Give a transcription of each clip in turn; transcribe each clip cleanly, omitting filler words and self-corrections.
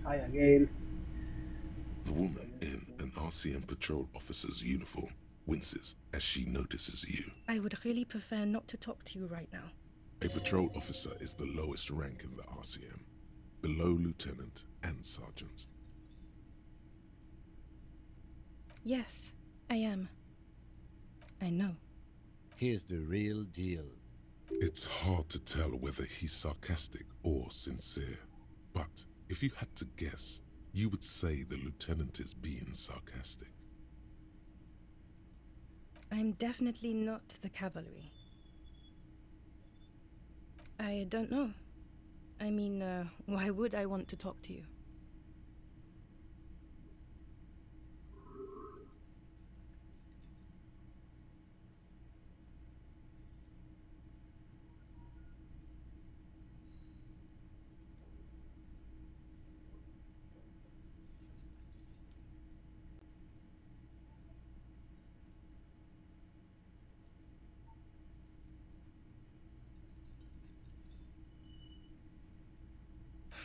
Hi again. The woman in an RCM patrol officer's uniform winces as she notices you. I would really prefer not to talk to you right now. A patrol officer is the lowest rank in the RCM, below lieutenant and sergeant. Yes, I am. I know. Here's the real deal. It's hard to tell whether he's sarcastic or sincere, but if you had to guess, you would say the lieutenant is being sarcastic. I'm definitely not the cavalry. I don't know. I mean, why would I want to talk to you?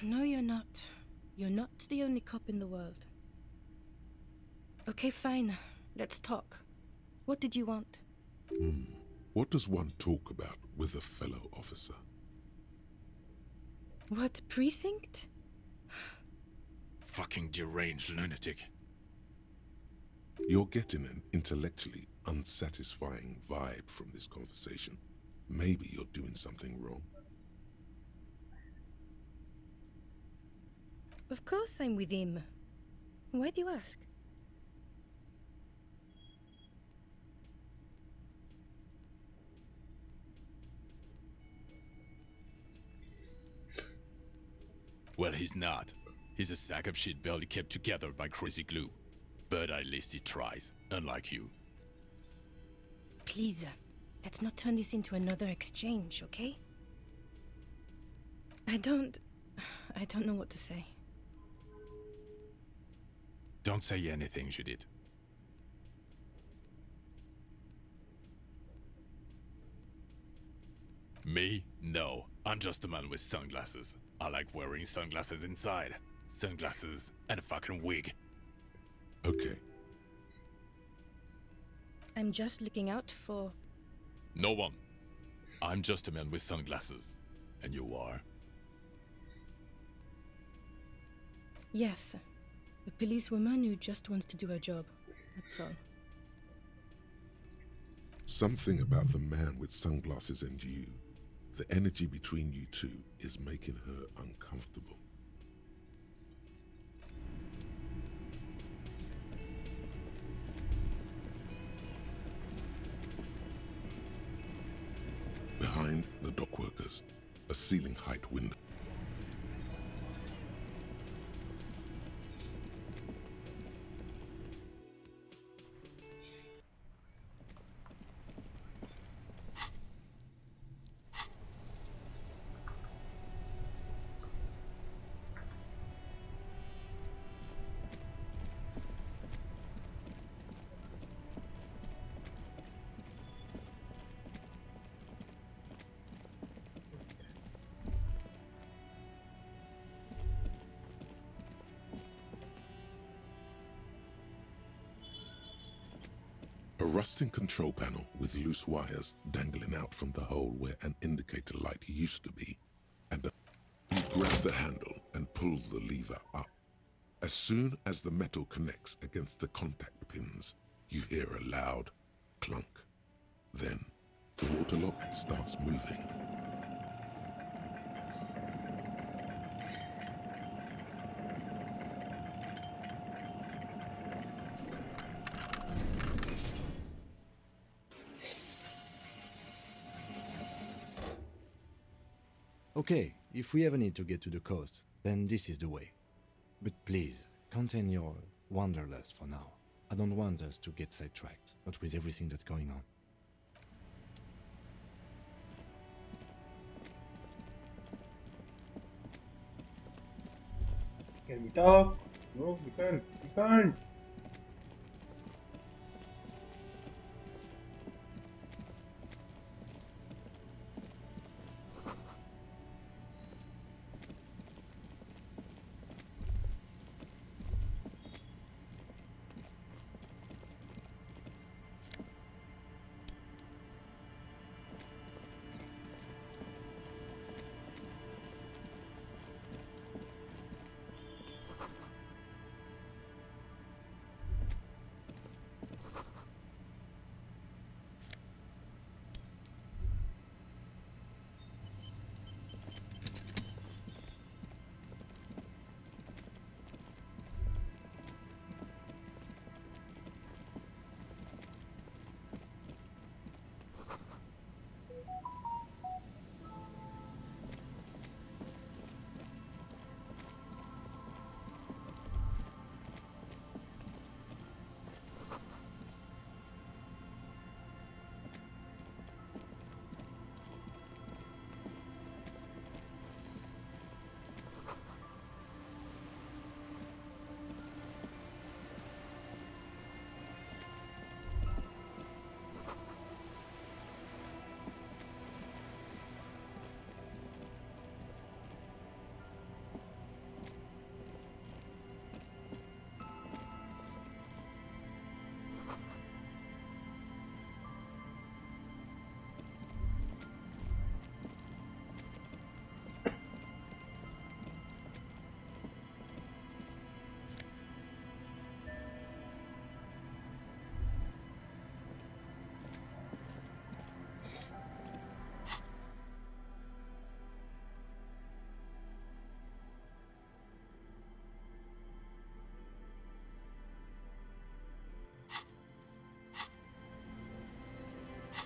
No, you're not. You're not the only cop in the world. Okay, fine. Let's talk. What did you want? What does one talk about with a fellow officer? What precinct? Fucking deranged lunatic. You're getting an intellectually unsatisfying vibe from this conversation. Maybe you're doing something wrong. Of course I'm with him. Why do you ask? Well, he's not. He's a sack of shit barely kept together by crazy glue. But at least he tries, unlike you. Please, let's not turn this into another exchange, okay? I don't know what to say. Don't say anything, Judith. Me? No. I'm just a man with sunglasses. I like wearing sunglasses inside. Sunglasses and a fucking wig. Okay, I'm just looking out for... No one. I'm just a man with sunglasses. And you are? Yes, a policewoman who just wants to do her job. That's all. something about the man with sunglasses and you, the energy between you two is making her uncomfortable. Behind the dockworkers, a ceiling height window. A rusting control panel with loose wires dangling out from the hole where an indicator light used to be, and you grab the handle and pull the lever up. As soon as the metal connects against the contact pins, you hear a loud clunk. Then, the water lock starts moving. Okay, if we ever need to get to the coast, then this is the way. But please, contain your wanderlust for now. I don't want us to get sidetracked, not with everything that's going on. Can we talk? No, we can't. We can't.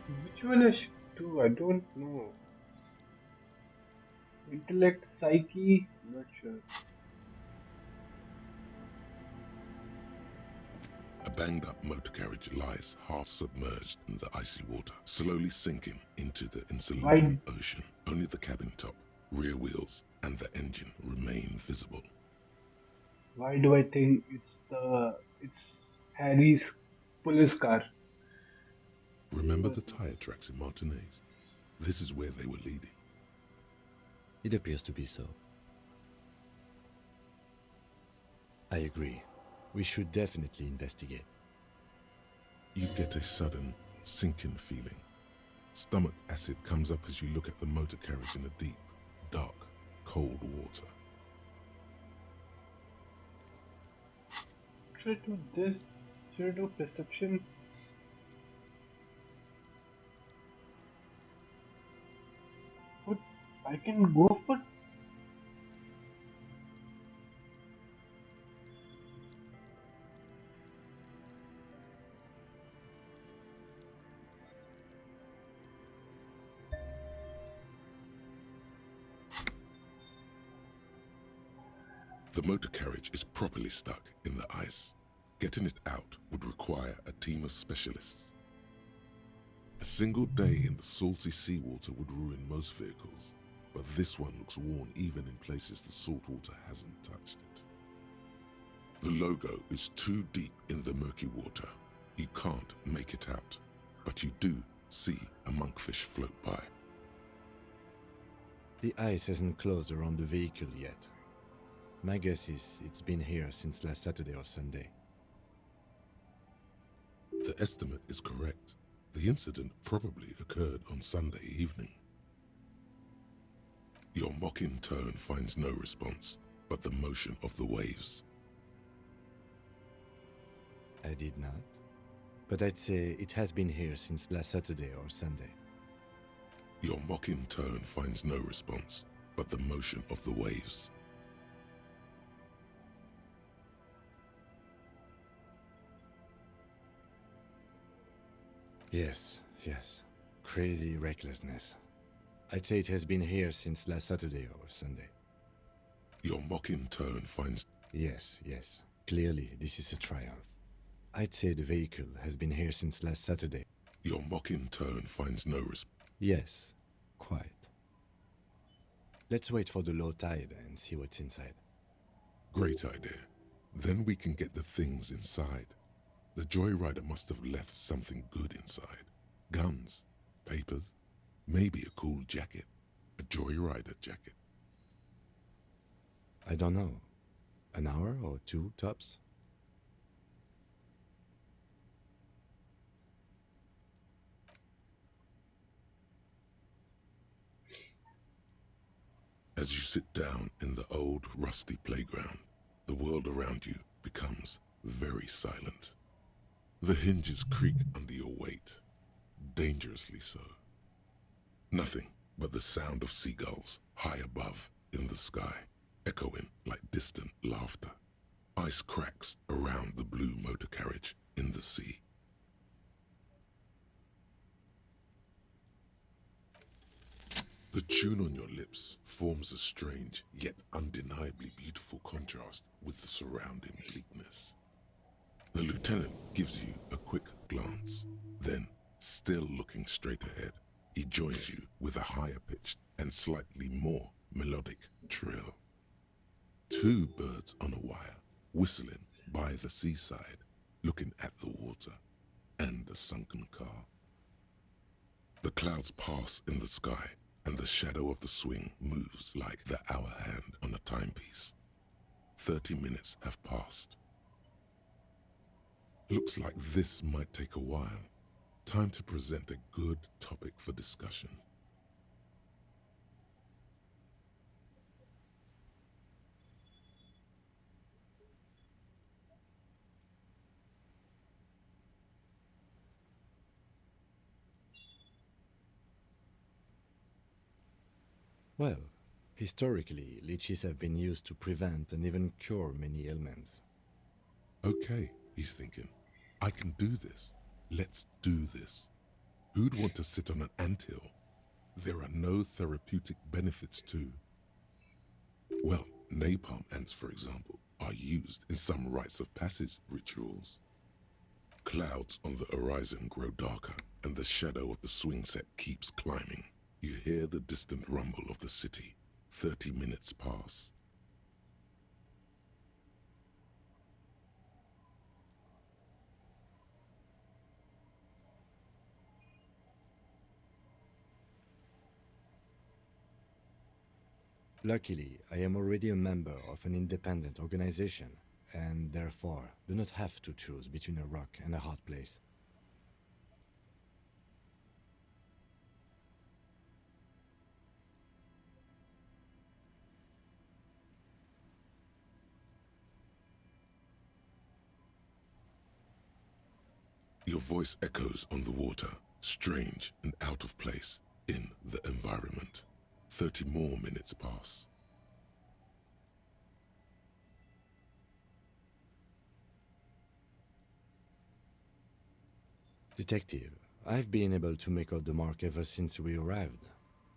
Which one is two? I don't know. Intellect, psyche, not sure. A banged up motor carriage lies half submerged in the icy water, slowly sinking into the Why? insoluble ocean. Only the cabin top, rear wheels, and the engine remain visible. Why do I think it's Harry's police car? Remember the tire tracks in Martinez? This is where they were leading. It appears to be so. I agree. We should definitely investigate. You get a sudden sinking feeling. Stomach acid comes up as you look at the motor carriage in the deep, dark, cold water. Should I do this? Should I do perception? What? I can go for. The motor carriage is properly stuck in the ice. Getting it out would require a team of specialists. A single day in the salty seawater would ruin most vehicles, but this one looks worn even in places the salt water hasn't touched it. The logo is too deep in the murky water. You can't make it out, but you do see a monkfish float by. The ice hasn't closed around the vehicle yet. My guess is it's been here since last Saturday or Sunday. The estimate is correct. The incident probably occurred on Sunday evening. Your mocking tone finds no response, but the motion of the waves. I did not. But I'd say it has been here since last Saturday or Sunday. Your mocking tone finds no response, but the motion of the waves. Yes. Crazy recklessness. I'd say it has been here since last Saturday or Sunday. Your mocking tone finds... Yes. Clearly, this is a triumph. I'd say the vehicle has been here since last Saturday. Your mocking tone finds no response. Yes, quite. Let's wait for the low tide and see what's inside. Great idea. Then we can get the things inside. The joyrider must have left something good inside. Guns, papers, maybe a cool jacket. A joyrider jacket. I don't know. An hour or two, tops? As you sit down in the old rusty playground, the world around you becomes very silent. The hinges creak under your weight, dangerously so. Nothing but the sound of seagulls high above in the sky, echoing like distant laughter. Ice cracks around the blue motor carriage in the sea. The tune on your lips forms a strange yet undeniably beautiful contrast with the surrounding bleakness. The lieutenant gives you a quick glance, then, still looking straight ahead, he joins you with a higher pitched and slightly more melodic trill. Two birds on a wire, whistling by the seaside, looking at the water and the sunken car. The clouds pass in the sky, and the shadow of the swing moves like the hour hand on a timepiece. 30 minutes have passed. Looks like this might take a while. Time to present a good topic for discussion. Well, historically, leeches have been used to prevent and even cure many ailments. Okay, he's thinking. I can do this. Let's do this. Who'd want to sit on an anthill? There are no therapeutic benefits to. Well, napalm ants, for example, are used in some rites of passage rituals. Clouds on the horizon grow darker, and the shadow of the swing set keeps climbing. You hear the distant rumble of the city. 30 minutes pass. Luckily, I am already a member of an independent organization, and therefore do not have to choose between a rock and a hard place. Your voice echoes on the water, strange and out of place in the environment. 30 more minutes pass. Detective, I've been able to make out the mark ever since we arrived.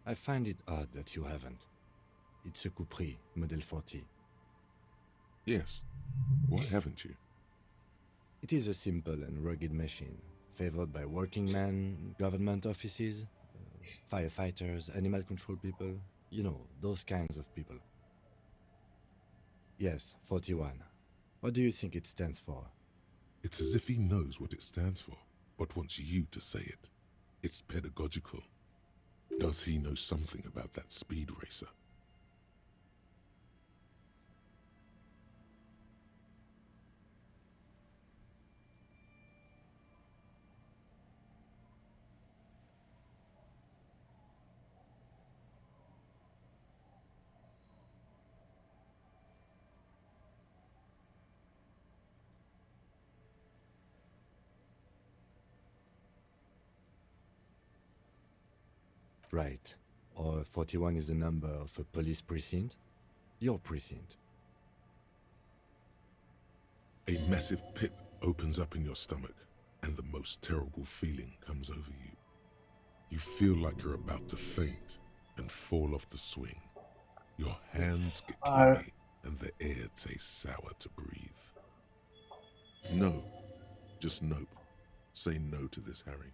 I find it odd that you haven't. It's a Coupris, Model 40. Yes, why haven't you? It is a simple and rugged machine, favored by working men, government offices, firefighters, animal control people, you know, those kinds of people. Yes, 41. What do you think it stands for? It's as if he knows what it stands for, but wants you to say it. It's pedagogical. Does he know something about that speed racer? Right. Or 41 is the number of a police precinct? Your precinct. A massive pit opens up in your stomach, and the most terrible feeling comes over you. You feel like you're about to faint and fall off the swing. Your hands get Are clammy, and the air tastes sour to breathe. No, just nope. Say no to this, Harry.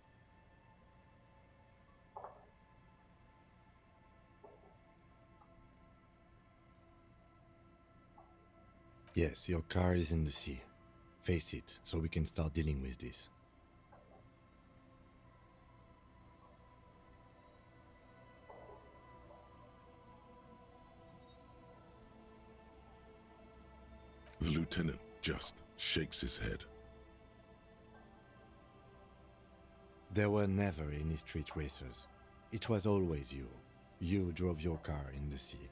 Yes, your car is in the sea. Face it, so we can start dealing with this. The lieutenant just shakes his head. There were never any street racers. It was always you. You drove your car in the sea.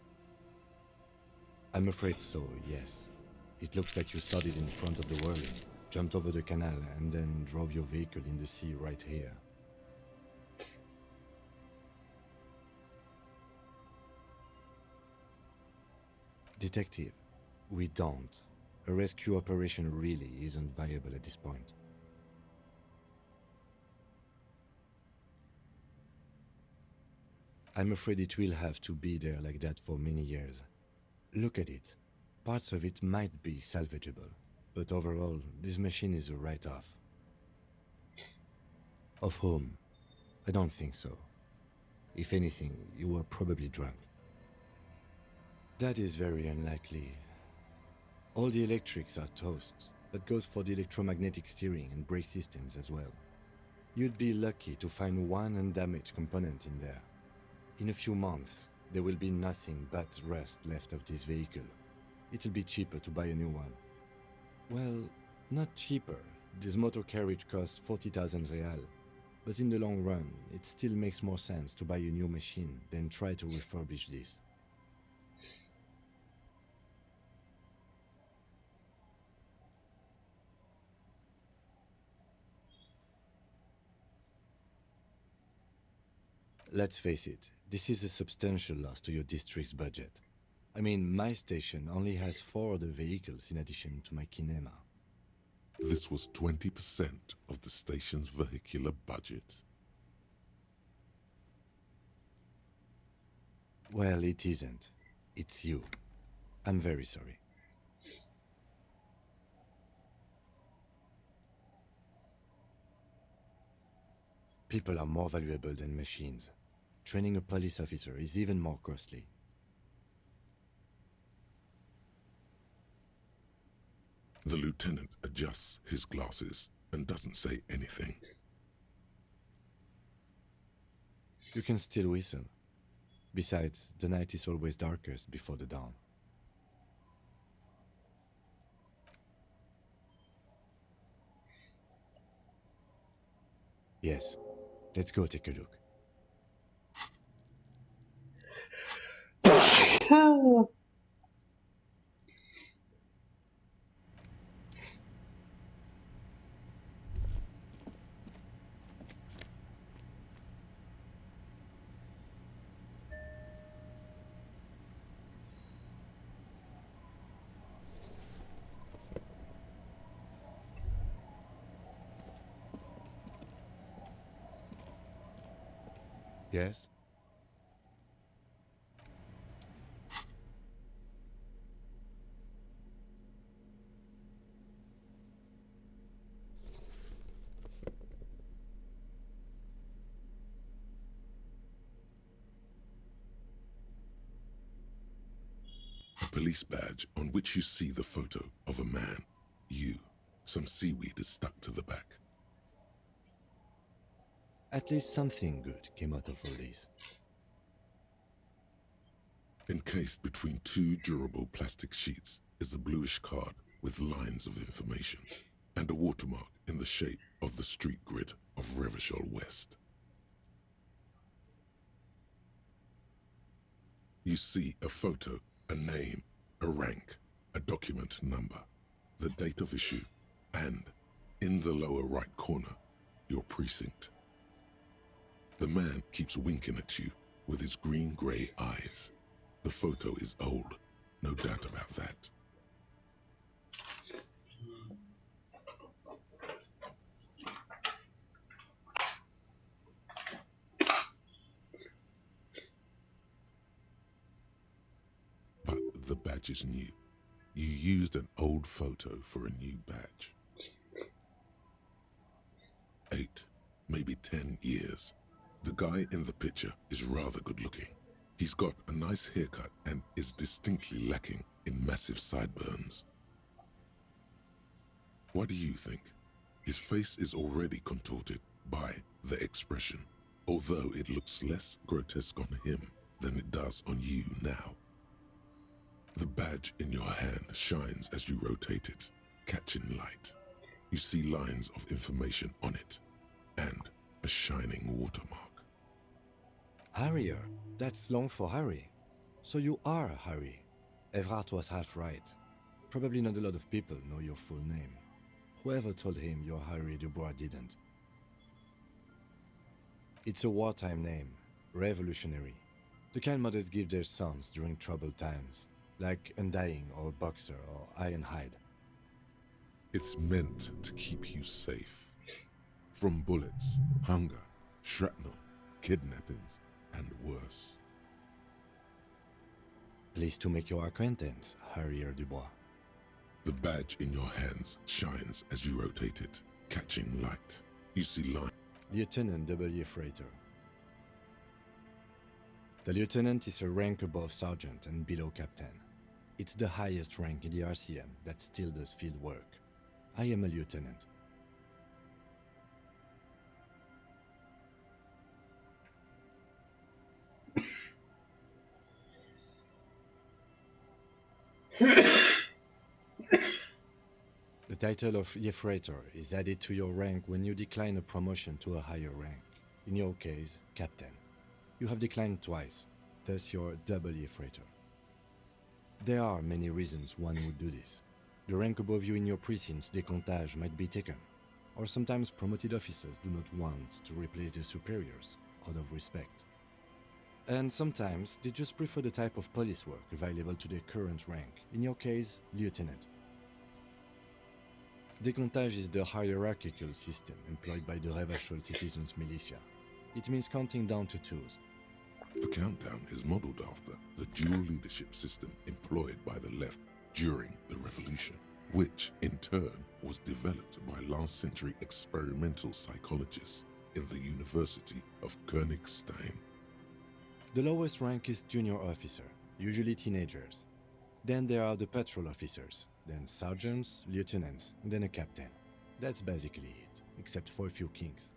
I'm afraid so, yes. It looks like you started in front of the whirling, jumped over the canal, and then drove your vehicle in the sea right here. Detective, we don't. A rescue operation really isn't viable at this point. I'm afraid it will have to be there like that for many years. Look at it. Parts of it might be salvageable, but overall, this machine is a write-off. Of whom? I don't think so. If anything, you were probably drunk. That is very unlikely. All the electrics are toast. That goes for the electromagnetic steering and brake systems as well. You'd be lucky to find one undamaged component in there. In a few months, there will be nothing but rust left of this vehicle. It'll be cheaper to buy a new one. Well, not cheaper. This motor carriage costs 40,000 real. But in the long run, it still makes more sense to buy a new machine than try to refurbish this. Let's face it, this is a substantial loss to your district's budget. I mean, my station only has 4 other vehicles in addition to my kinema. This was 20% of the station's vehicular budget. Well, it isn't. It's you. I'm very sorry. People are more valuable than machines. Training a police officer is even more costly. The lieutenant adjusts his glasses and doesn't say anything. You can still whistle. Besides, the night is always darkest before the dawn. Yes, let's go take a look. Yes? A police badge on which you see the photo of a man. You. Some seaweed is stuck to the back. At least something good came out of all this. Encased between two durable plastic sheets is a bluish card with lines of information and a watermark in the shape of the street grid of Revachol West. You see a photo, a name, a rank, a document number, the date of issue, and, in the lower right corner, your precinct. The man keeps winking at you with his green-grey eyes. The photo is old, no doubt about that. But the badge is new. You used an old photo for a new badge. 8, maybe 10 years. The guy in the picture is rather good looking. He's got a nice haircut and is distinctly lacking in massive sideburns. What do you think? His face is already contorted by the expression, although it looks less grotesque on him than it does on you now. The badge in your hand shines as you rotate it, catching light. You see lines of information on it, and a shining watermark. Harrier. That's long for Harry. So you are Harry. Evrard was half right. Probably not a lot of people know your full name. Whoever told him you're Harry Dubois didn't. It's a wartime name, revolutionary. The kind mothers give their sons during troubled times, like Undying or Boxer or Ironhide. It's meant to keep you safe. From bullets, hunger, shrapnel, kidnappings, and worse. Pleased to make your acquaintance, Harrier Dubois. The badge in your hands shines as you rotate it, catching light. You see lines. Lieutenant W. Freighter. The lieutenant is a rank above sergeant and below captain. It's the highest rank in the RCM that still does field work. I am a lieutenant. The title of Yefreitor is added to your rank when you decline a promotion to a higher rank. In your case, captain. You have declined twice, thus you're double Yefreitor. There are many reasons one would do this. The rank above you in your precinct's décomptage might be taken, or sometimes promoted officers do not want to replace their superiors, out of respect. And sometimes they just prefer the type of police work available to their current rank, in your case, lieutenant. Décomptage is the hierarchical system employed by the Revachol Citizens Militia. It means counting down to twos. The countdown is modeled after the dual leadership system employed by the left during the revolution, which in turn was developed by last century experimental psychologists in the University of Königstein. The lowest rank is junior officer, usually teenagers. Then there are the patrol officers, then sergeants, lieutenants, and then a captain. That's basically it, except for a few kings.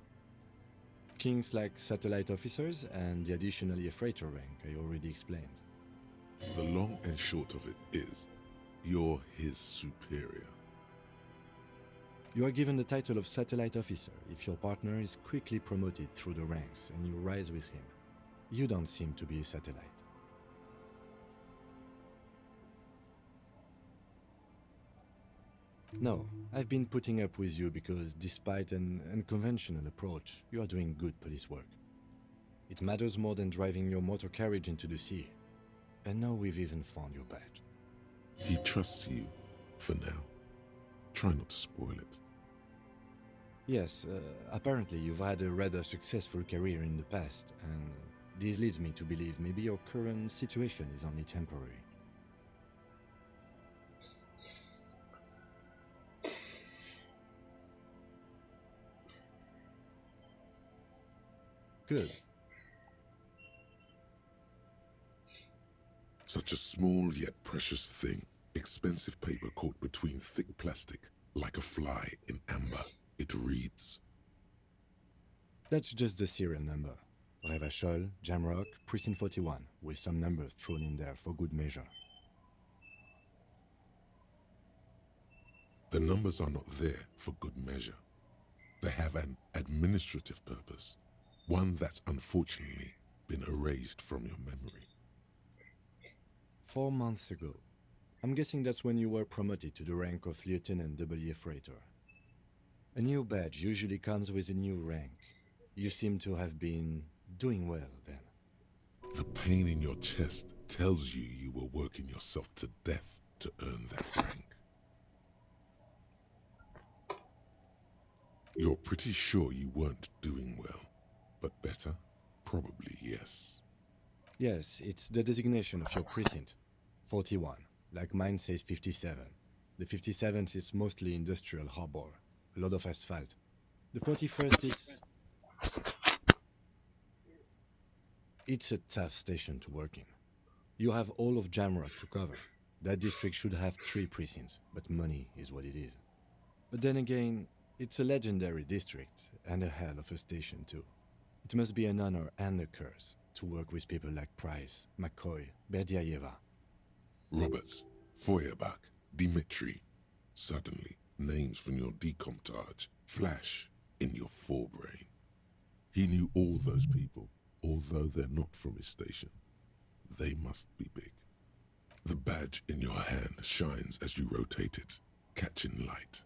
Kings like satellite officers and the additionally a freighter rank I already explained. The long and short of it is, you're his superior. You are given the title of satellite officer if your partner is quickly promoted through the ranks and you rise with him. You don't seem to be a satellite. No, I've been putting up with you because despite an unconventional approach, you are doing good police work. It matters more than driving your motor carriage into the sea. And now we've even found your badge. He trusts you, for now. Try not to spoil it. Yes, apparently you've had a rather successful career in the past, and this leads me to believe maybe your current situation is only temporary. Good. Such a small yet precious thing. Expensive paper caught between thick plastic, like a fly in amber. It reads. That's just the serial number. Revachol, Jamrock, Precinct 41, with some numbers thrown in there for good measure. The numbers are not there for good measure. They have an administrative purpose, one that's unfortunately been erased from your memory. 4 months ago. I'm guessing that's when you were promoted to the rank of Lieutenant W. Freighter. A new badge usually comes with a new rank. You seem to have been doing well then. The pain in your chest tells you you were working yourself to death to earn that rank. You're pretty sure you weren't doing well, but better? Probably yes. Yes, it's the designation of your precinct. 41, like mine says 57. The 57th is mostly industrial harbor, a lot of asphalt. The 41st is... It's a tough station to work in. You have all of Jamrock to cover. That district should have 3 precincts, but money is what it is. But then again, it's a legendary district, and a hell of a station too. It must be an honor and a curse to work with people like Price, McCoy, Berdiayeva. Roberts, Feuerbach, Dimitri. Suddenly, names from your decomptage flash in your forebrain. He knew all those people, although they're not from his station. They must be big. The badge in your hand shines as you rotate it, catching light.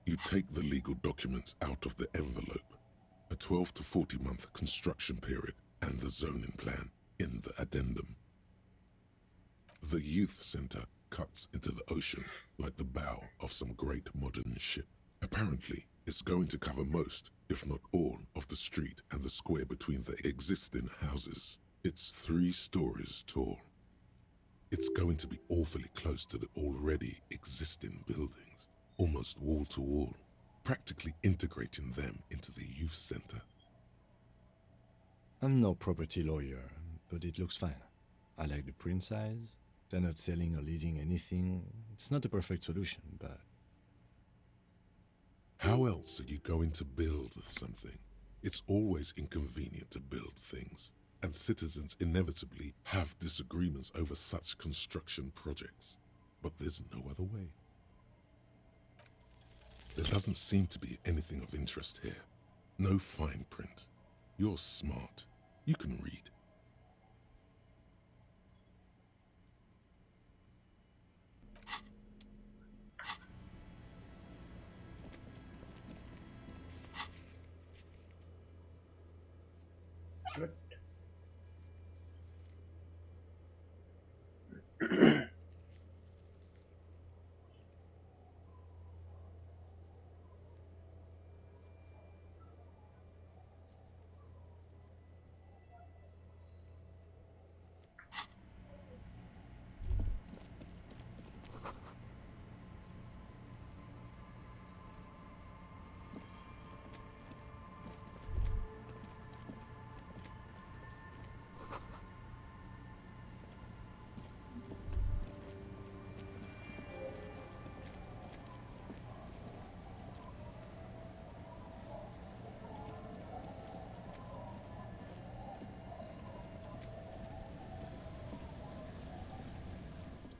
You take the legal documents out of the envelope, a 12 to 40 month construction period, and the zoning plan in the addendum. The youth center cuts into the ocean like the bow of some great modern ship. Apparently, it's going to cover most, if not all, of the street and the square between the existing houses. It's 3 stories tall. It's going to be awfully close to the already existing buildings, almost wall to wall, practically integrating them into the youth center. I'm no property lawyer, but it looks fine. I like the print size. They're not selling or leasing anything. It's not a perfect solution, but... How else are you going to build something? It's always inconvenient to build things, and citizens inevitably have disagreements over such construction projects. But there's no other way. There doesn't seem to be anything of interest here. No fine print. You're smart. You can read.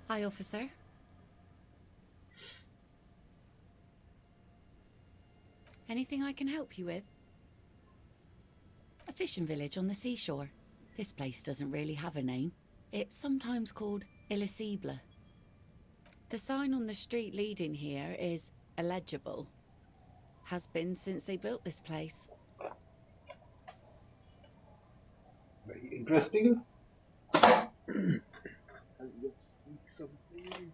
Hi, officer. Anything I can help you with? A fishing village on the seashore. This place doesn't really have a name. It's sometimes called Elysium. The sign on the street leading here is illegible. Has been since they built this place. Very interesting. I'll just eat something.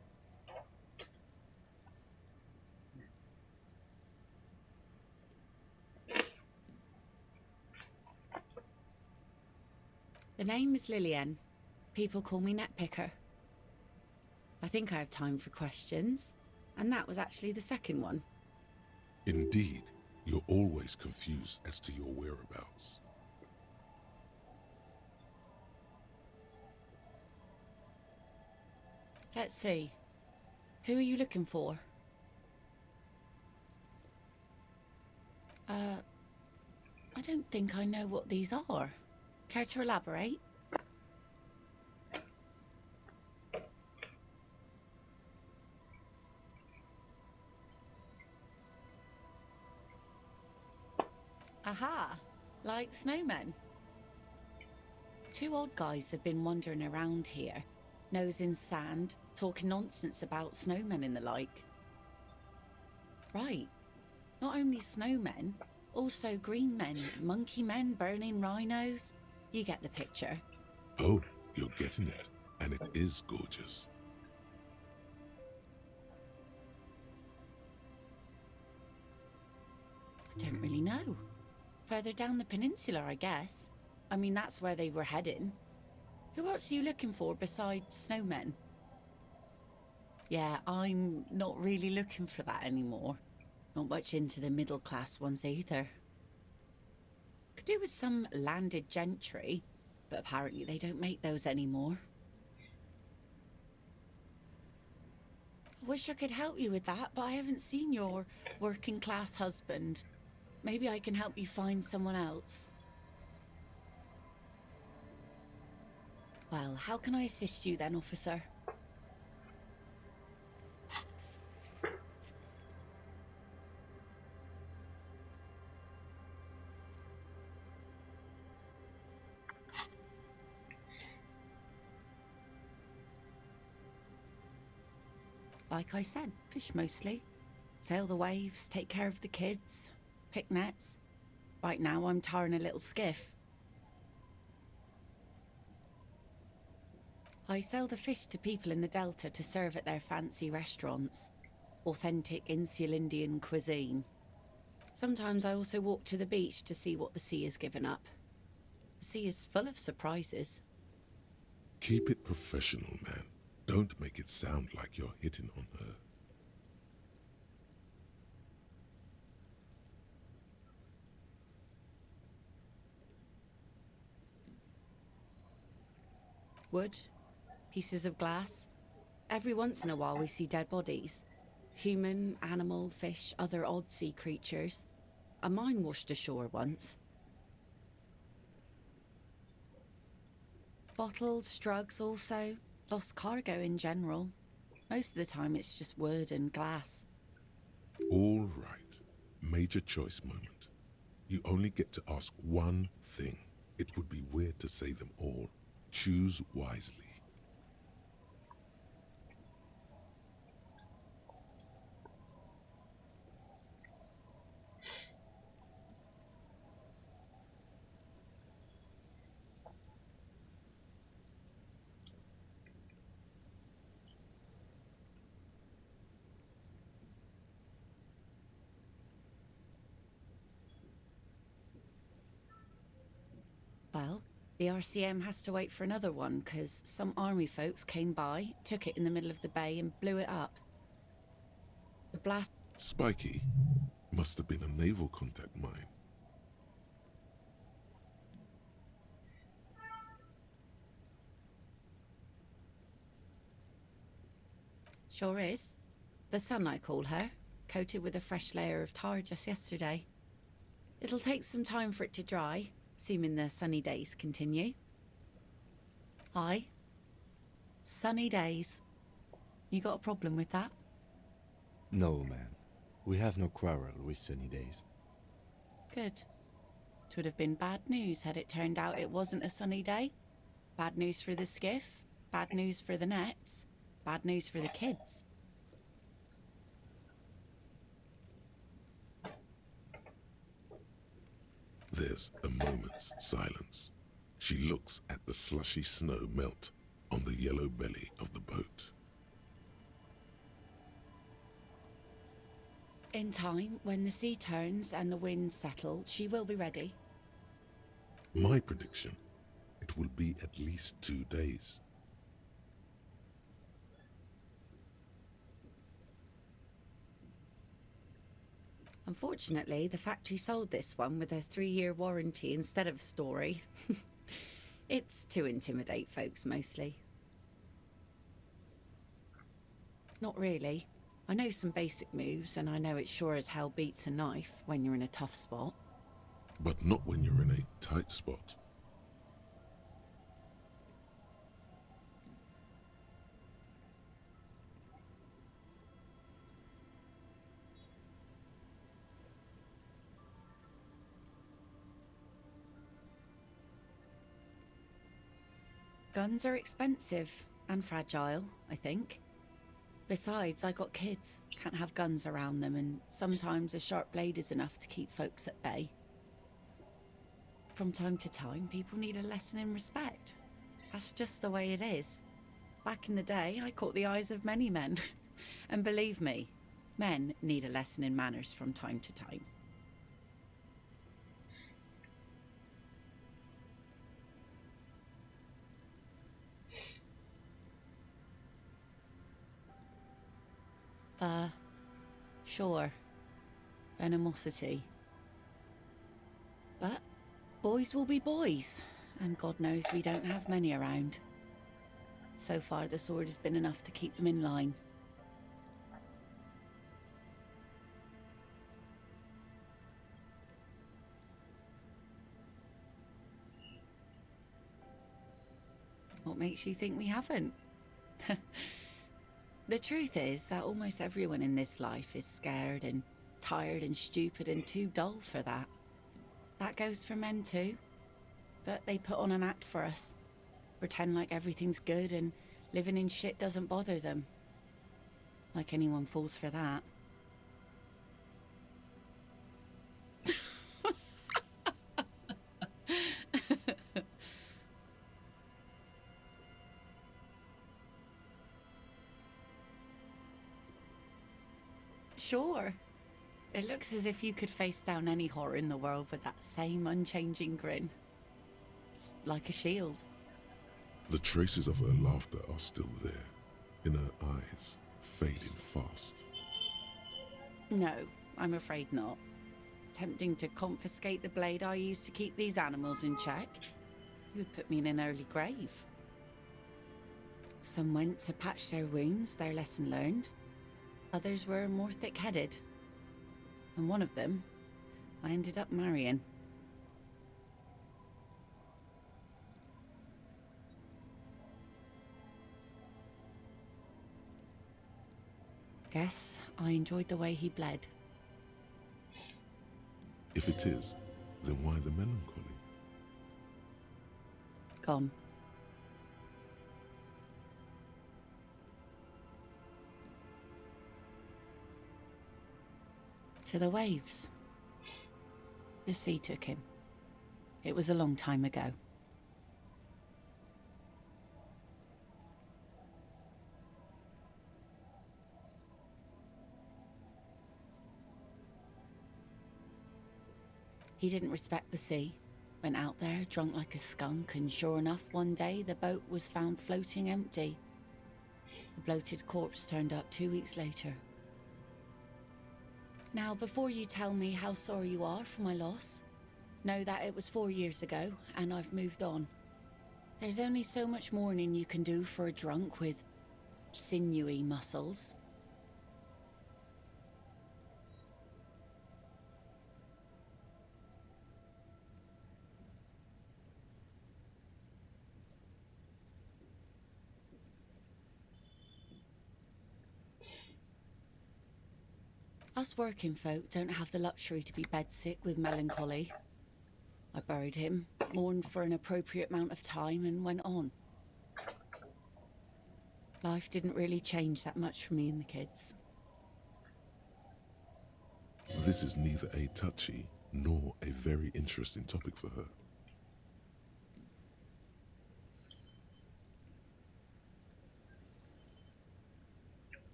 The name is Lillian. People call me Netpicker. I think I have time for questions. And that was actually the second one. Indeed, you're always confused as to your whereabouts. Let's see. Who are you looking for? I don't think I know what these are. Care to elaborate? Aha! Like snowmen. Two old guys have been wandering around here, nosing sand, talking nonsense about snowmen and the like. Right. Not only snowmen, also green men, monkey men burning rhinos. You get the picture. Oh, you're getting it, and it is gorgeous. I don't really know. Further down the peninsula, I guess. I mean, that's where they were heading. Who else are you looking for besides snowmen? Yeah, I'm not really looking for that anymore. Not much into the middle class ones either. Could do with some landed gentry, but apparently they don't make those anymore. I wish I could help you with that, but I haven't seen your working class husband. Maybe I can help you find someone else. Well, how can I assist you then, officer? Like I said, fish mostly. Sail the waves, take care of the kids, pick nets. Right now I'm tarring a little skiff. I sell the fish to people in the Delta to serve at their fancy restaurants. Authentic insular Indian cuisine. Sometimes I also walk to the beach to see what the sea has given up. The sea is full of surprises. Keep it professional, man. Don't make it sound like you're hitting on her. Wood, pieces of glass. Every once in a while we see dead bodies. Human, animal, fish, other odd sea creatures. A mine washed ashore once. Bottles, drugs also. Lost cargo in general. Most of the time it's just wood and glass. All right. Major choice moment. You only get to ask one thing. It would be weird to say them all. Choose wisely. Well, the RCM has to wait for another one because some army folks came by, took it in the middle of the bay and blew it up. The blast... Spiky. Must have been a naval contact mine. Sure is. The sun, I call her, coated with a fresh layer of tar just yesterday. It'll take some time for it to dry, assuming the sunny days continue. Aye. Sunny days. You got a problem with that? No, man. We have no quarrel with sunny days. Good. 'Twould have been bad news had it turned out it wasn't a sunny day. Bad news for the skiff, bad news for the nets, bad news for the kids. There's a moment's silence. She looks at the slushy snow melt on the yellow belly of the boat. In time, when the sea turns and the winds settle, she will be ready. My prediction, it will be at least 2 days. Unfortunately, the factory sold this one with a 3-year warranty instead of a story. It's to intimidate folks, mostly. Not really. I know some basic moves, and I know it sure as hell beats a knife when you're in a tough spot. But not when you're in a tight spot. Guns are expensive and fragile, I think. Besides, I got kids, can't have guns around them, and sometimes a sharp blade is enough to keep folks at bay. From time to time, people need a lesson in respect. That's just the way it is. Back in the day, I caught the eyes of many men. And believe me, men need a lesson in manners from time to time. Sure. Venomosity. But boys will be boys, and God knows we don't have many around. So far, the sword has been enough to keep them in line. What makes you think we haven't? The truth is that almost everyone in this life is scared and tired and stupid and too dull for that. That goes for men too. But they put on an act for us. Pretend like everything's good and living in shit doesn't bother them. Like anyone falls for that. Sure. It looks as if you could face down any horror in the world with that same unchanging grin. It's like a shield. The traces of her laughter are still there, in her eyes, fading fast. No, I'm afraid not. Tempting to confiscate the blade I used to keep these animals in check. It would put me in an early grave. Some went to patch their wounds, their lesson learned. Others were more thick-headed. And one of them, I ended up marrying. Guess I enjoyed the way he bled. If it is, then why the melancholy? Gone. To the waves. The sea took him. It was a long time ago. He didn't respect the sea. Went out there drunk like a skunk, and sure enough, one day the boat was found floating empty. A bloated corpse turned up 2 weeks later. Now, before you tell me how sorry you are for my loss, know that it was 4 years ago, and I've moved on. There's only so much mourning you can do for a drunk with sinewy muscles. Us working folk don't have the luxury to be bedsick with melancholy. I buried him, mourned for an appropriate amount of time, and went on. Life didn't really change that much for me and the kids. This is neither a touchy nor a very interesting topic for her.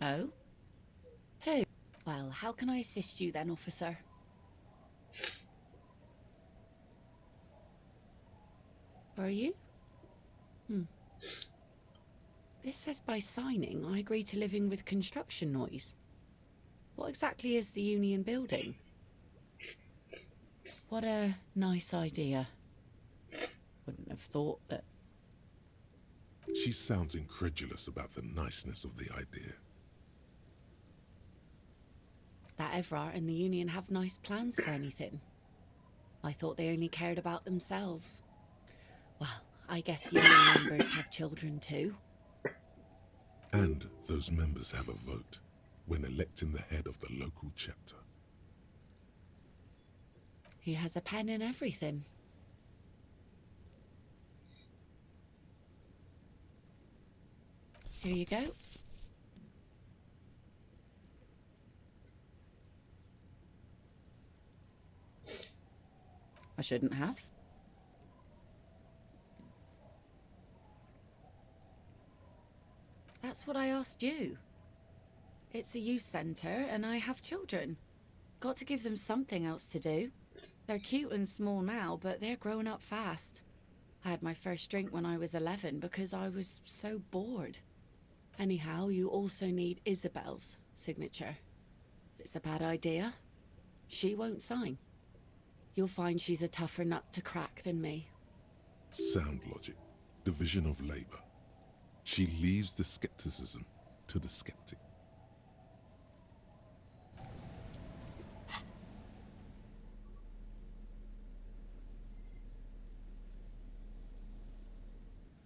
Oh? Who? Well, how can I assist you then, officer? Are you? This says by signing, I agree to living with construction noise. What exactly is the union building? What a nice idea. Wouldn't have thought that. She sounds incredulous about the niceness of the idea. That Everard and the union have nice plans for anything. I thought they only cared about themselves. Well, I guess union members have children too. And those members have a vote when electing the head of the local chapter. He has a pen and everything. Here you go. I shouldn't have. That's what I asked you. It's a youth centre and I have children. Got to give them something else to do. They're cute and small now, but they're growing up fast. I had my first drink when I was 11 because I was so bored. Anyhow, you also need Isabel's signature. If it's a bad idea, she won't sign. You'll find she's a tougher nut to crack than me. Sound logic, division of labor. She leaves the skepticism to the skeptic.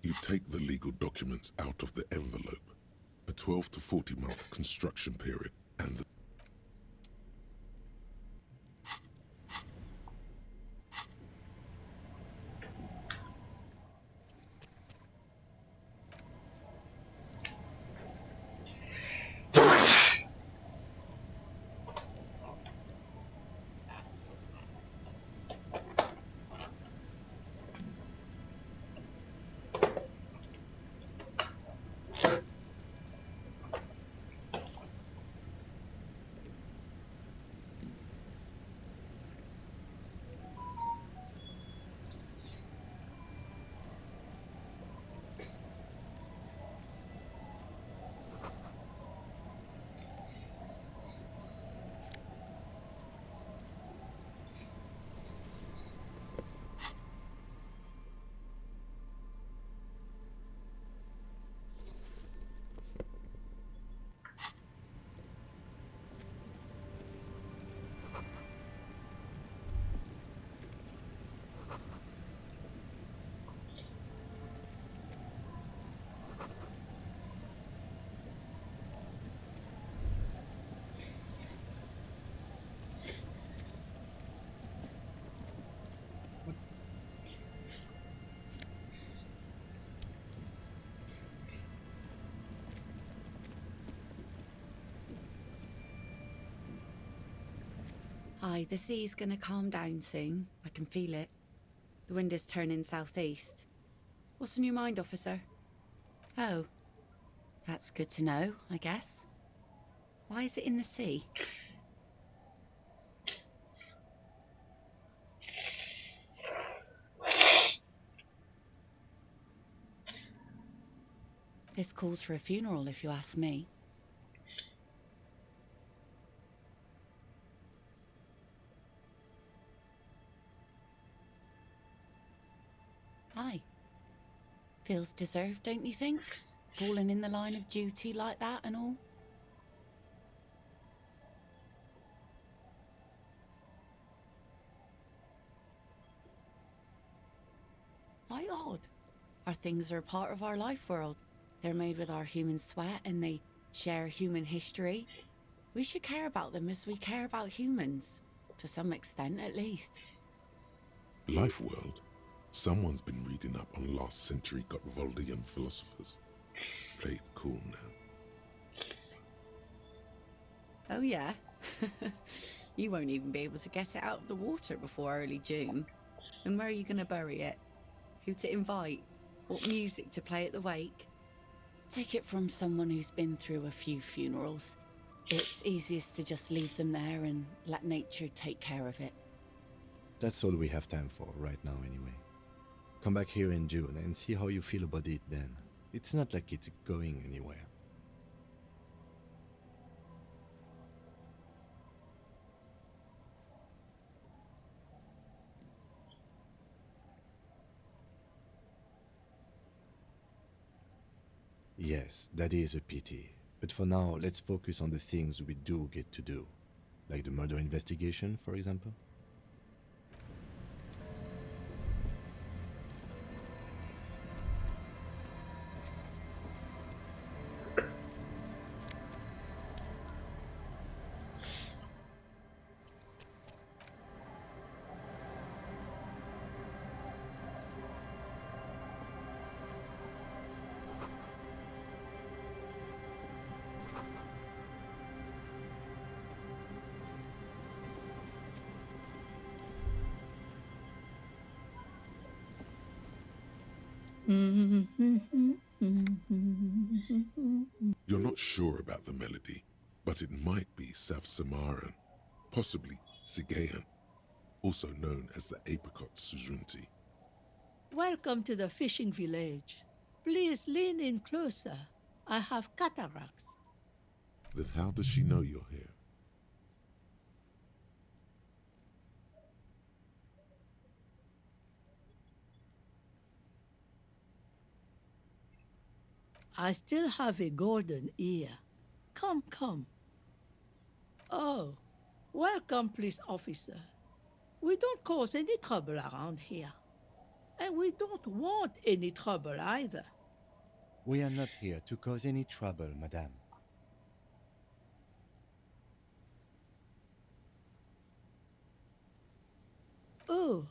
You take the legal documents out of the envelope. A 12 to 40 month construction period and the Hi, the sea's gonna calm down soon. I can feel it. The wind is turning southeast. What's on your mind, officer? Oh, that's good to know, I guess. Why is it in the sea? This calls for a funeral, if you ask me. Aye. Feels deserved, don't you think? Falling in the line of duty like that and all. quite odd. Our things are part of our life world. They're made with our human sweat and they share human history. We should care about them as we care about humans, to some extent at least. Life world? Someone's been reading up on last century Gotwaldian philosophers. Play it cool now. Oh yeah? You won't even be able to get it out of the water before early June. And where are you going to bury it? Who to invite? What music to play at the wake? Take it from someone who's been through a few funerals. It's easiest to just leave them there and let nature take care of it. That's all we have time for right now anyway. Come back here in June and see how you feel about it then. It's not like it's going anywhere. Yes, that is a pity. But for now, let's focus on the things we do get to do. Like the murder investigation, for example. You're not sure about the melody, but it might be South Samaran, possibly Sigayan, also known as the apricot sujunti. Welcome to the fishing village. Please lean in closer. I have cataracts. Then how does she know you're here? I still have a golden ear. Come, come. Oh, welcome, police officer. We don't cause any trouble around here. And we don't want any trouble either. We are not here to cause any trouble, madame. Oh,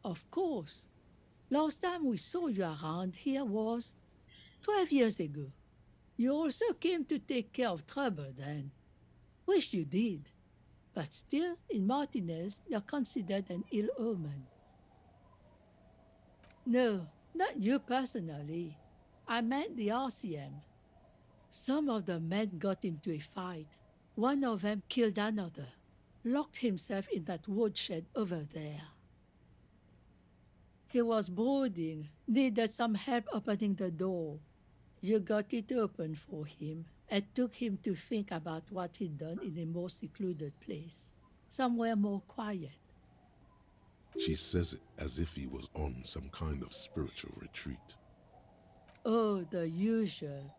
of course. Last time we saw you around here was 12 years ago. You also came to take care of trouble then. Wish you did. But still, in Martinez, you're considered an ill omen. No, not you personally. I meant the RCM. Some of the men got into a fight. One of them killed another, locked himself in that woodshed over there. He was brooding, needed some help opening the door. You got it open for him and took him to think about what he'd done in a more secluded place, somewhere more quiet. She says it as if he was on some kind of spiritual retreat. Oh, the usual.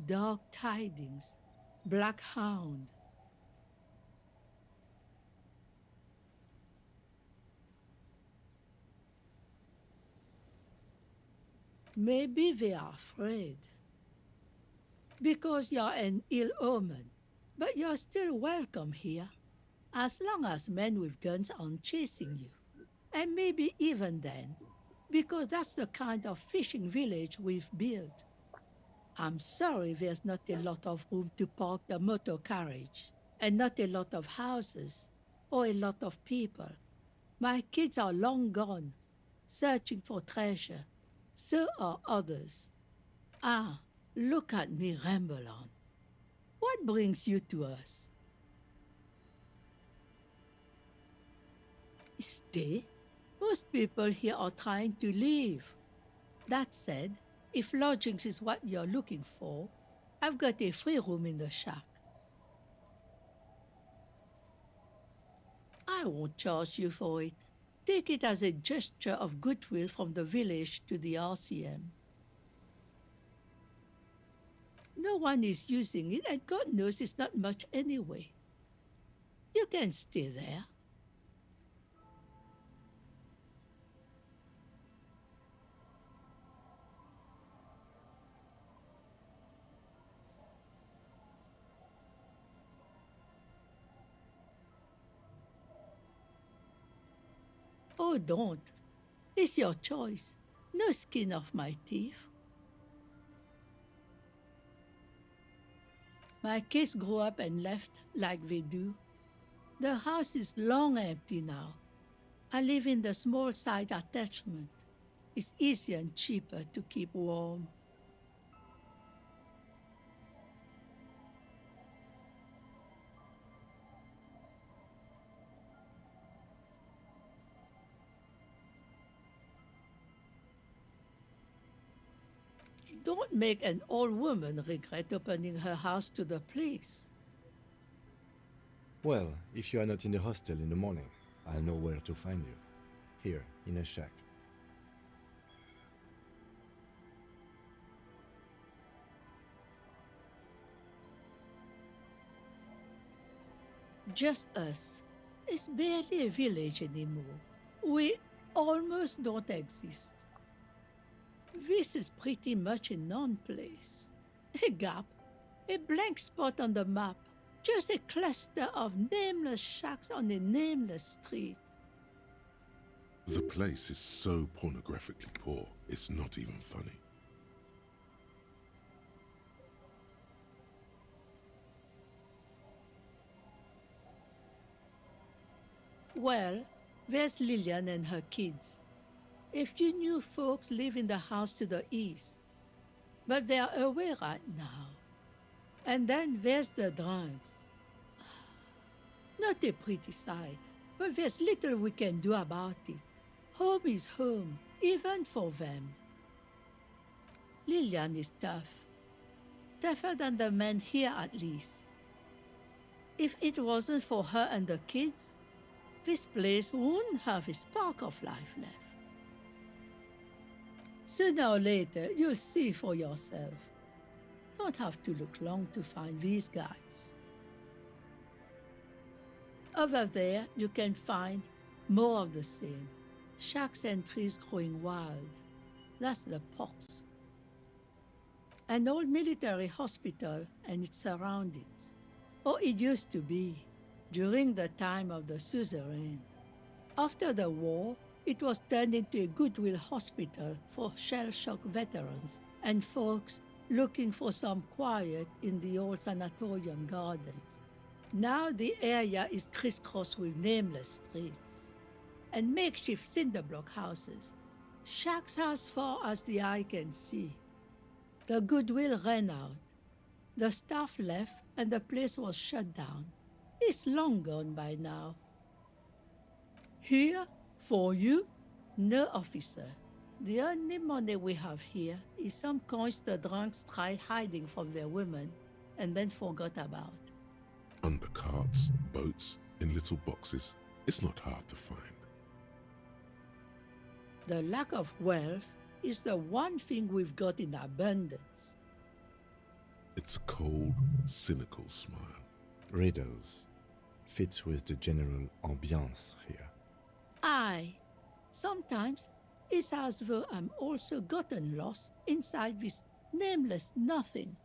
Dark tidings. Black hound. Maybe they are afraid. Because you're an ill omen. But you're still welcome here, as long as men with guns aren't chasing you. And maybe even then, because that's the kind of fishing village we've built. I'm sorry there's not a lot of room to park the motor carriage, and not a lot of houses, or a lot of people. My kids are long gone, searching for treasure. So are others. Ah, look at me ramble on. What brings you to us? Stay? Most people here are trying to leave. That said, if lodgings is what you're looking for, I've got a free room in the shack. I won't charge you for it. Take it as a gesture of goodwill from the village to the RCM. No one is using it, and God knows it's not much anyway. You can stay there. Oh, don't. It's your choice. No skin off my teeth. My kids grew up and left like they do. The house is long empty now. I live in the small side attachment. It's easier and cheaper to keep warm. Don't make an old woman regret opening her house to the place. Well, if you are not in the hostel in the morning, I'll know where to find you. Here, in a shack. Just us. It's barely a village anymore. We almost don't exist. This is pretty much a non-place. A gap, a blank spot on the map, just a cluster of nameless shacks on a nameless street. The place is so pornographically poor, it's not even funny. Well, there's Lillian and her kids. A few new folks live in the house to the east, but they're away right now. And then there's the drunks. Not a pretty sight, but there's little we can do about it. Home is home, even for them. Lillian is tough. Tougher than the men here, at least. If it wasn't for her and the kids, this place wouldn't have a spark of life left. Sooner or later, you'll see for yourself. Don't have to look long to find these guys. Over there, you can find more of the same. Shacks and trees growing wild. That's the pox. An old military hospital and its surroundings. Or it used to be, during the time of the suzerain. After the war, it was turned into a goodwill hospital for shell-shock veterans and folks looking for some quiet in the old sanatorium gardens. Now the area is crisscrossed with nameless streets and makeshift cinder block houses, shacks as far as the eye can see. The goodwill ran out. The staff left and the place was shut down. It's long gone by now. Here, for you? No, officer. The only money we have here is some coins the drunks tried hiding from their women and then forgot about. Under carts, boats, in little boxes, it's not hard to find. The lack of wealth is the one thing we've got in abundance. It's a cold, cynical smile. Riddles. Fits with the general ambiance here. Aye, sometimes it's as though I'm also gotten lost inside this nameless nothing.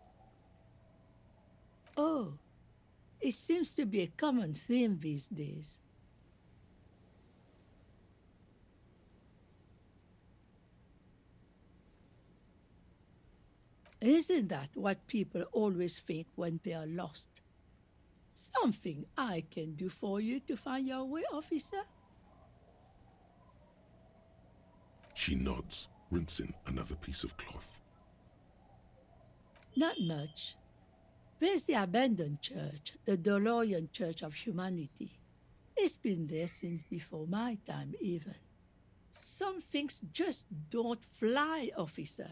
Oh, it seems to be a common theme these days. Isn't that what people always think when they are lost? Something I can do for you to find your way, officer? She nods, rinsing another piece of cloth. Not much. There's the abandoned church, the DeLorean Church of Humanity. It's been there since before my time, even. Some things just don't fly, officer.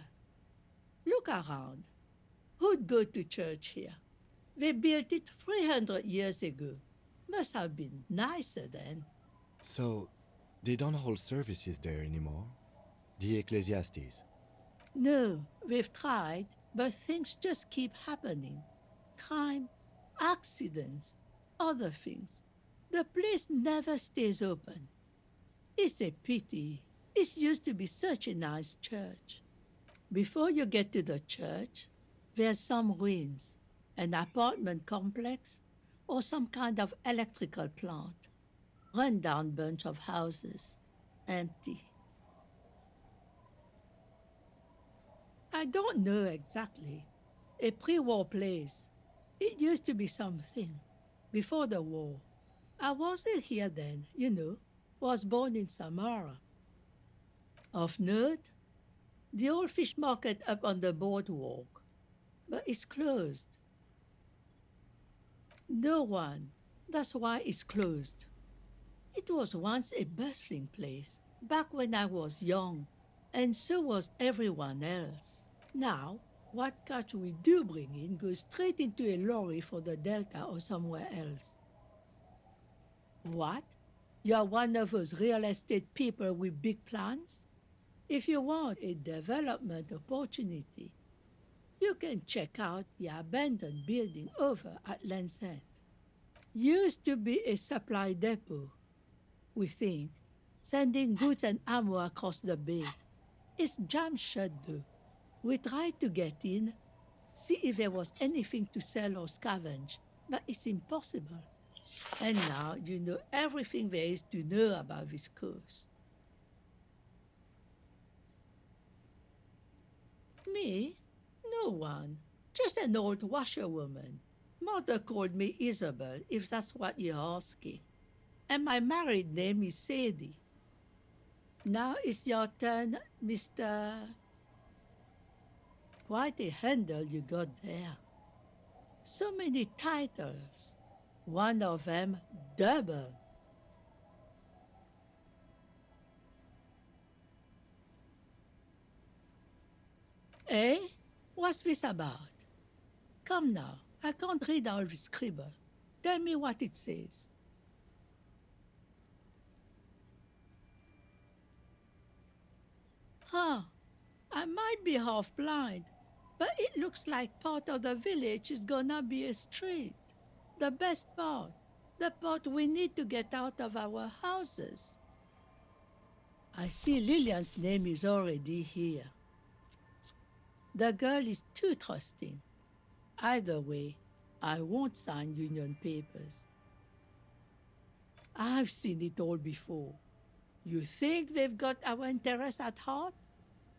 Look around. Who'd go to church here? They built it 300 years ago. Must have been nicer then. So, they don't hold services there anymore? The Ecclesiastes? No, we've tried, but things just keep happening. Crime, accidents, other things. The place never stays open. It's a pity. It used to be such a nice church. Before you get to the church, there's some ruins, an apartment complex, or some kind of electrical plant. Run-down bunch of houses. empty. I don't know exactly. A pre-war place. It used to be something. Before the war. I wasn't here then, you know. Was born in Samara. Of note, the old fish market up on the boardwalk. But it's closed. No one. That's why it's closed. It was once a bustling place, back when I was young, and so was everyone else. Now, what catch we do bring in goes straight into a lorry for the Delta or somewhere else. What? You're one of those real estate people with big plans? If you want a development opportunity, you can check out the abandoned building over at Land's End. Used to be a supply depot, we think, sending goods and ammo across the bay. It's jammed shut though. We tried to get in, see if there was anything to sell or scavenge, but it's impossible. And now you know everything there is to know about this coast. Me? No one. Just an old washerwoman. Mother called me Isabel, if that's what you're asking. And my married name is Sadie. Now it's your turn, Mr. Quite a handle you got there. So many titles. One of them double. Eh? What's this about? Come now, I can't read all this scribble. Tell me what it says. Huh, I might be half blind, but it looks like part of the village is gonna be a street. The best part, the part we need to get out of our houses. I see Lillian's name is already here. The girl is too trusting. Either way, I won't sign union papers. I've seen it all before. You think they've got our interests at heart?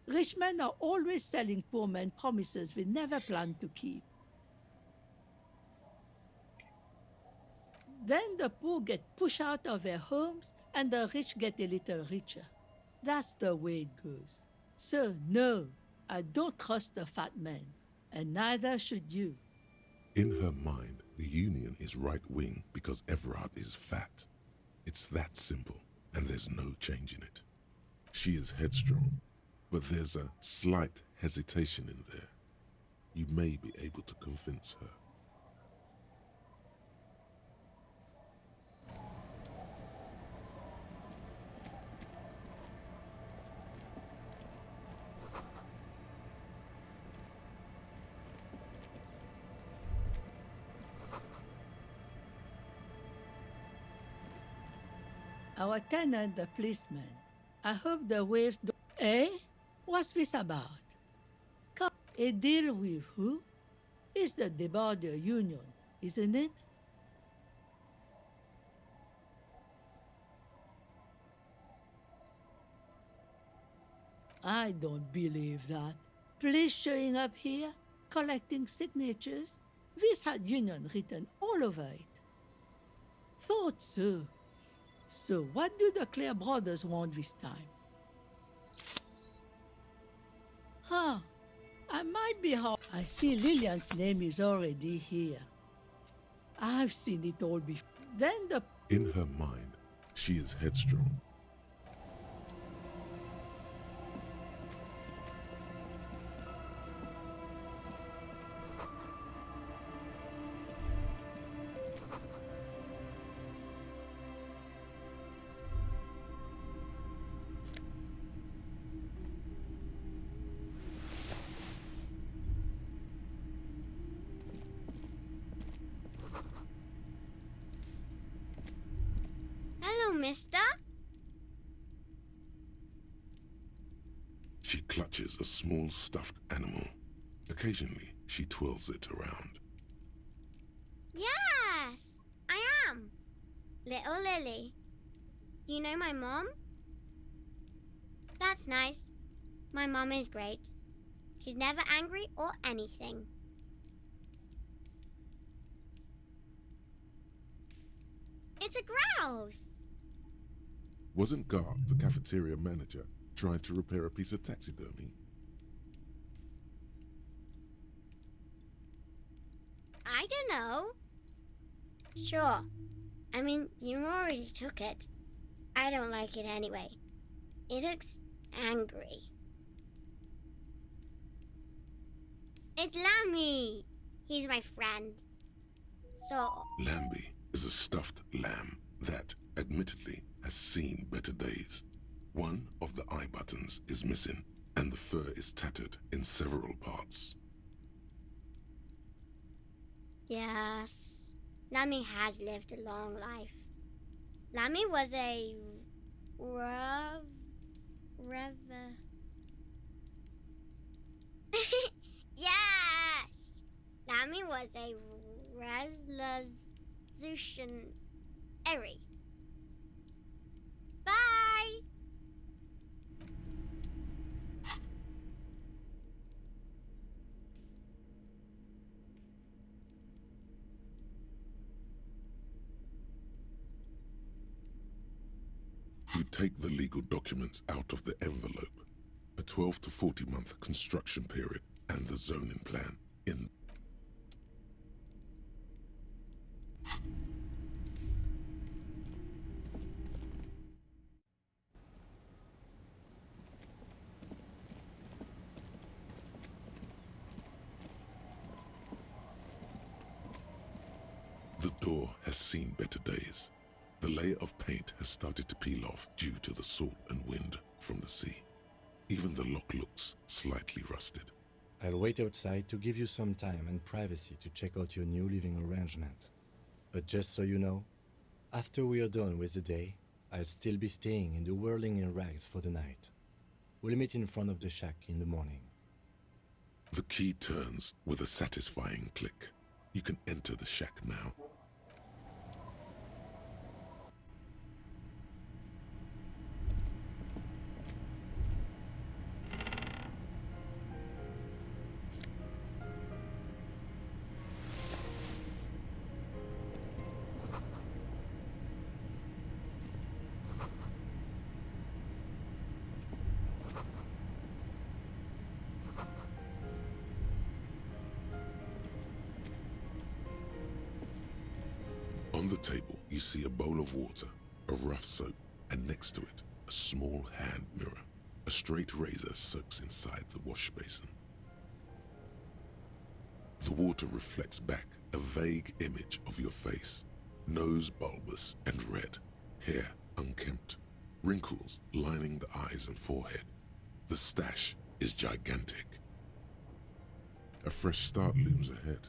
Rich men are always selling poor men promises they never plan to keep. Then the poor get pushed out of their homes and the rich get a little richer. That's the way it goes. So, no, I don't trust the fat man, and neither should you. In her mind, the Union is right-wing because Everard is fat. It's that simple, and there's no changing it. She is headstrong, but there's a slight hesitation in there. You may be able to convince her. Our tenant, the policeman. I hope the waves don't... Eh? What's this about? Come, a deal with who? It's the Deborder Union, isn't it? I don't believe that. Police showing up here, collecting signatures. This had Union written all over it. Thought so. So what do the Clare brothers want this time? Huh. I might be hard. I see Lillian's name is already here. I've seen it all before. Then the... In her mind, she is headstrong. Hello, mister. She clutches a small stuffed animal. Occasionally, she twirls it around. Yes, I am. Little Lily. You know my mom? That's nice. My mum is great. She's never angry or anything. It's a grouse! Wasn't Gar, the cafeteria manager, trying to repair a piece of taxidermy? I don't know. Sure. I mean, you already took it. I don't like it anyway. It looks angry. It's Lammy! He's my friend. So, Lambie is a stuffed lamb that, admittedly, has seen better days. One of the eye buttons is missing, and the fur is tattered in several parts. yes, Lammy has lived a long life. Lammy was a rev... yes! Lammy was a resolutionary. Bye! You take the legal documents out of the envelope. A 12 to 40 month construction period and the zoning plan in. The door has seen better days. The layer of paint has started to peel off due to the salt and wind from the sea. Even the lock looks slightly rusted. I'll wait outside to give you some time and privacy to check out your new living arrangement. But just so you know, after we are done with the day, I'll still be staying in the Whirling in Rags for the night. We'll meet in front of the shack in the morning. The key turns with a satisfying click. You can enter the shack now. On the table, you see a bowl of water, a rough soap, and next to it, a small hand mirror. A straight razor soaks inside the wash basin. The water reflects back a vague image of your face. Nose bulbous and red, hair unkempt, wrinkles lining the eyes and forehead. The stash is gigantic. A fresh start looms ahead.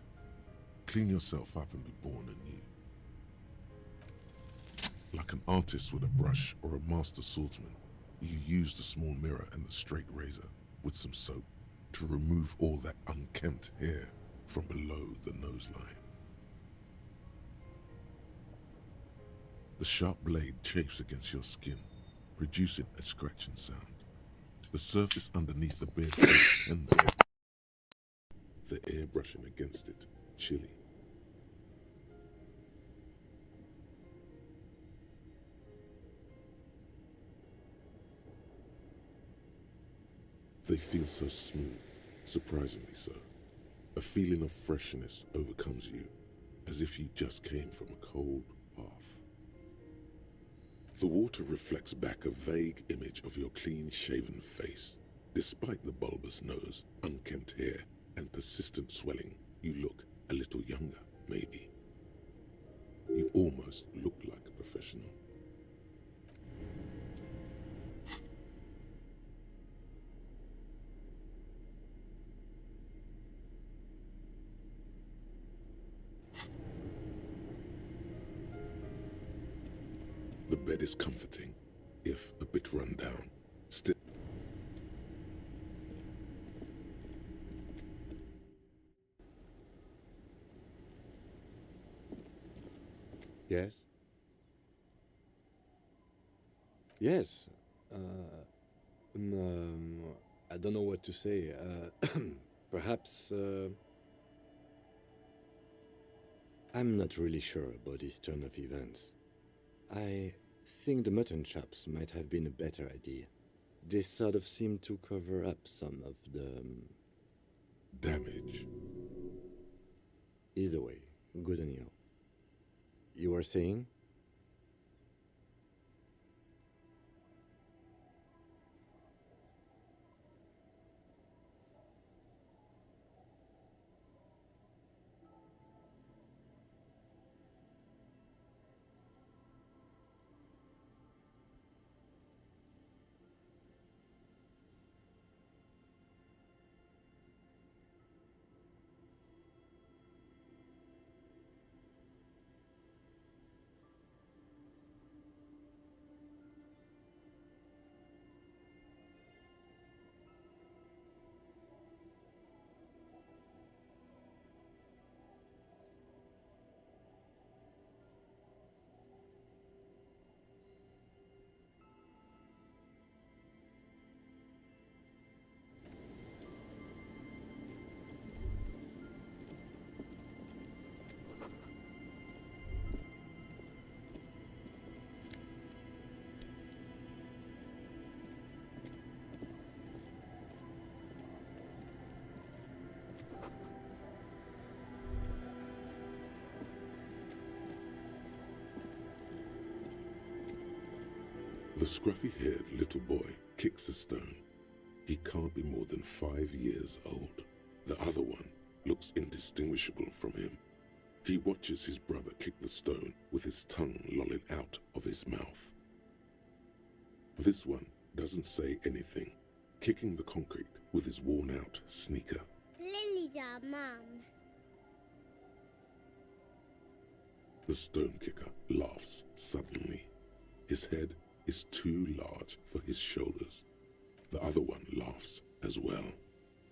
Clean yourself up and be born anew. Like an artist with a brush or a master swordsman, you use the small mirror and the straight razor with some soap to remove all that unkempt hair from below the noseline. The sharp blade chafes against your skin, producing a scratching sound. The surface underneath the beard is tender, the air brushing against it chilly. They feel so smooth, surprisingly so. A feeling of freshness overcomes you, as if you just came from a cold bath. The water reflects back a vague image of your clean-shaven face. Despite the bulbous nose, unkempt hair, and persistent swelling, you look a little younger, maybe. You almost look like a professional. The bed is comforting, if a bit run down. Still. Yes? Yes. I don't know what to say. Perhaps, I'm not really sure about this turn of events. I think the mutton chops might have been a better idea. They sort of seem to cover up some of the... Damage. Either way, good on you. You were saying? The scruffy-haired little boy kicks a stone. He can't be more than 5 years old. The other one looks indistinguishable from him. He watches his brother kick the stone with his tongue lolling out of his mouth. This one doesn't say anything, kicking the concrete with his worn-out sneaker. Lily's our mum. The stone kicker laughs suddenly. His head is too large for his shoulders. The other one laughs as well.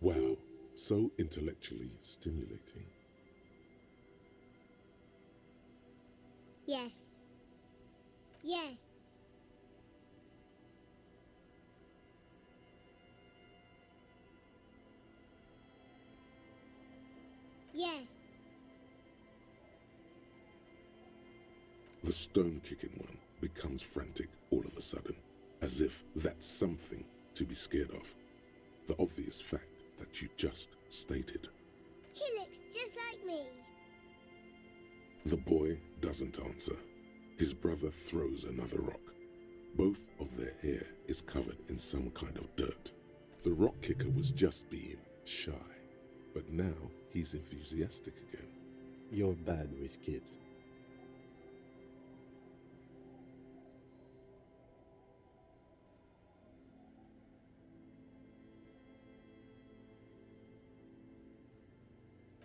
Wow, so intellectually stimulating. Yes. Yes. Yes. The stone-kicking one becomes frantic all of a sudden, as if that's something to be scared of. The obvious fact that you just stated. He looks just like me. The boy doesn't answer. His brother throws another rock. Both of their hair is covered in some kind of dirt. The rock kicker was just being shy, but now he's enthusiastic again. You're bad with kids.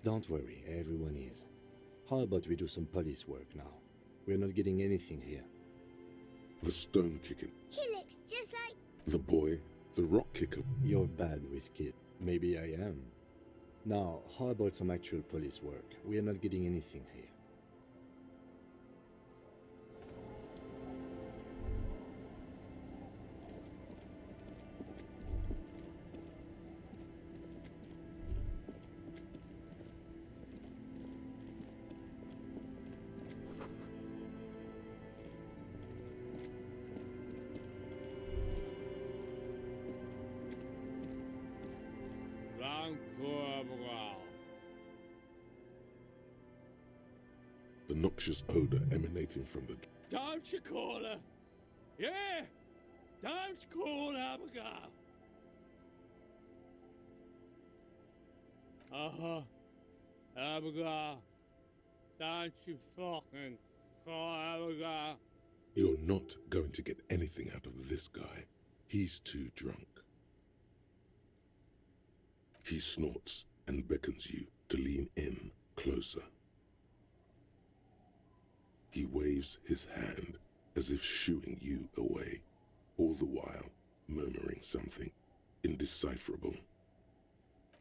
Don't worry, everyone is. How about we do some police work now? We're not getting anything here. The stone kicking. He looks just like... The boy, the rock kicker. You're bad with kids. Maybe I am. Now, how about some actual police work? We're not getting anything here. The noxious odor emanating from the... Don't you call her? Yeah! Don't call Abigail! Uh-huh. Abigail. Don't you fucking call Abigail. You're not going to get anything out of this guy. He's too drunk. He snorts and beckons you to lean in closer. He waves his hand as if shooing you away, all the while murmuring something indecipherable.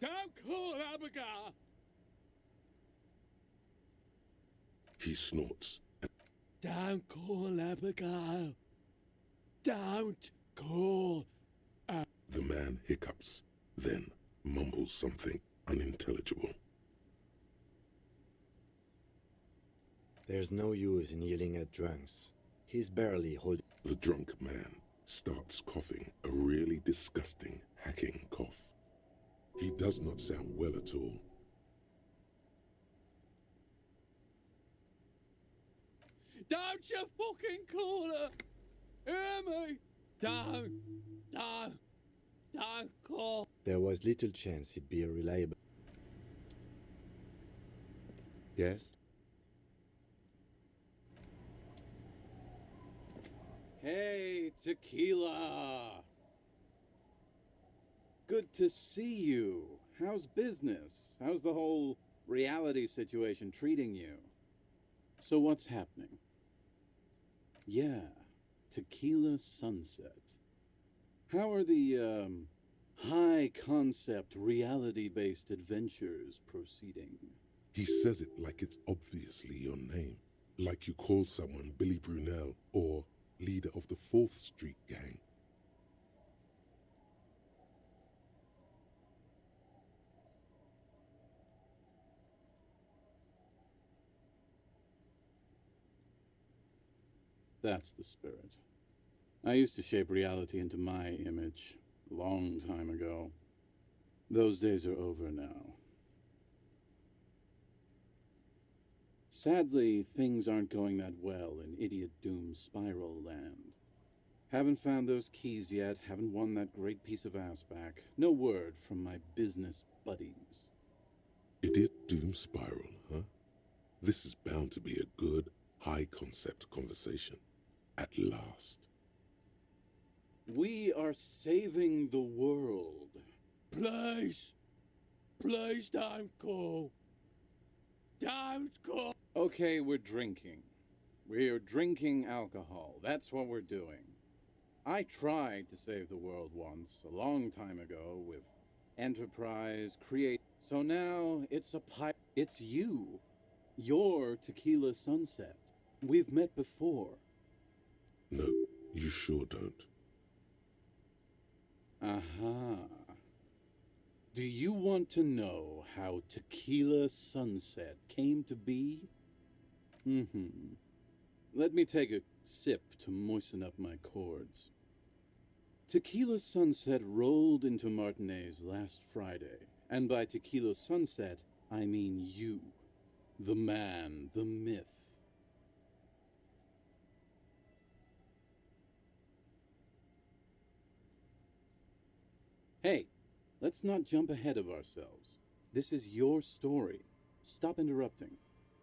Don't call Abigail! He snorts and... Don't call Abigail! Don't call Abigail! The man hiccups, then mumbles something unintelligible. There's no use in yelling at drunks. He's barely holding. The drunk man starts coughing a really disgusting, hacking cough. He does not sound well at all. Don't you fucking call her! Hear me! Don't call. There was little chance he'd be reliable. Yes? Hey, Tequila! Good to see you. How's business? How's the whole reality situation treating you? So what's happening? Yeah, Tequila Sunset. How are the, high-concept, reality-based adventures proceeding? He says it like it's obviously your name. Like you call someone Billy Brunel or leader of the 4th Street Gang. That's the spirit. I used to shape reality into my image a long time ago. Those days are over now. Sadly, things aren't going that well in Idiot Doom's Spiral Land. Haven't found those keys yet, haven't won that great piece of ass back. No word from my business buddies. Idiot Doom Spiral, huh? This is bound to be a good, high-concept conversation. At last. We are saving the world. Please don't call. Don't call. Okay, we're drinking. We're drinking alcohol. That's what we're doing. I tried to save the world once, a long time ago, with Enterprise, Create. So now it's it's you. You're Tequila Sunset. We've met before. No, you sure don't. Aha. Do you want to know how Tequila Sunset came to be? Let me take a sip to moisten up my chords. Tequila Sunset rolled into Martinez last Friday, and by Tequila Sunset, I mean you. The man, the myth. Hey, let's not jump ahead of ourselves. This is your story. Stop interrupting.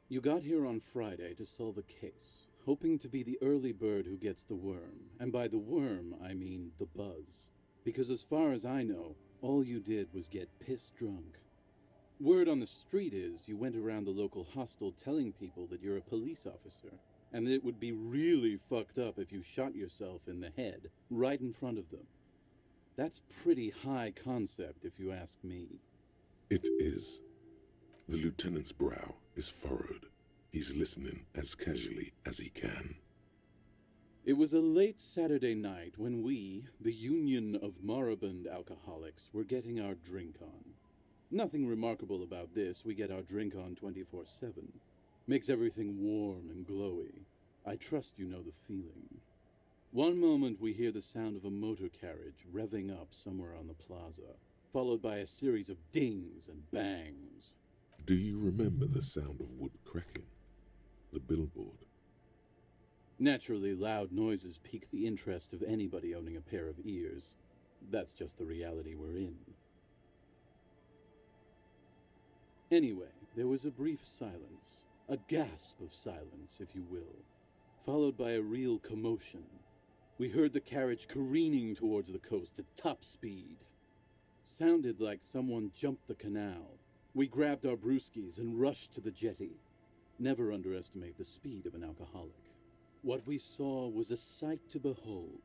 You got here on Friday to solve a case, hoping to be the early bird who gets the worm. And by the worm, I mean the buzz. Because as far as I know, all you did was get piss drunk. Word on the street is you went around the local hostel telling people that you're a police officer, and that it would be really fucked up if you shot yourself in the head right in front of them. That's pretty high concept, if you ask me. It is. The lieutenant's brow is furrowed. He's listening as casually as he can. It was a late Saturday night when we, the Union of Moribund Alcoholics, were getting our drink on. Nothing remarkable about this. We get our drink on 24/7. Makes everything warm and glowy. I trust you know the feeling. One moment we hear the sound of a motor carriage revving up somewhere on the plaza, followed by a series of dings and bangs. Do you remember the sound of wood cracking? The billboard? Naturally, loud noises pique the interest of anybody owning a pair of ears. That's just the reality we're in. Anyway, there was a brief silence, a gasp of silence, if you will, followed by a real commotion. We heard the carriage careening towards the coast at top speed. Sounded like someone jumped the canal. We grabbed our brewskis and rushed to the jetty. Never underestimate the speed of an alcoholic. What we saw was a sight to behold.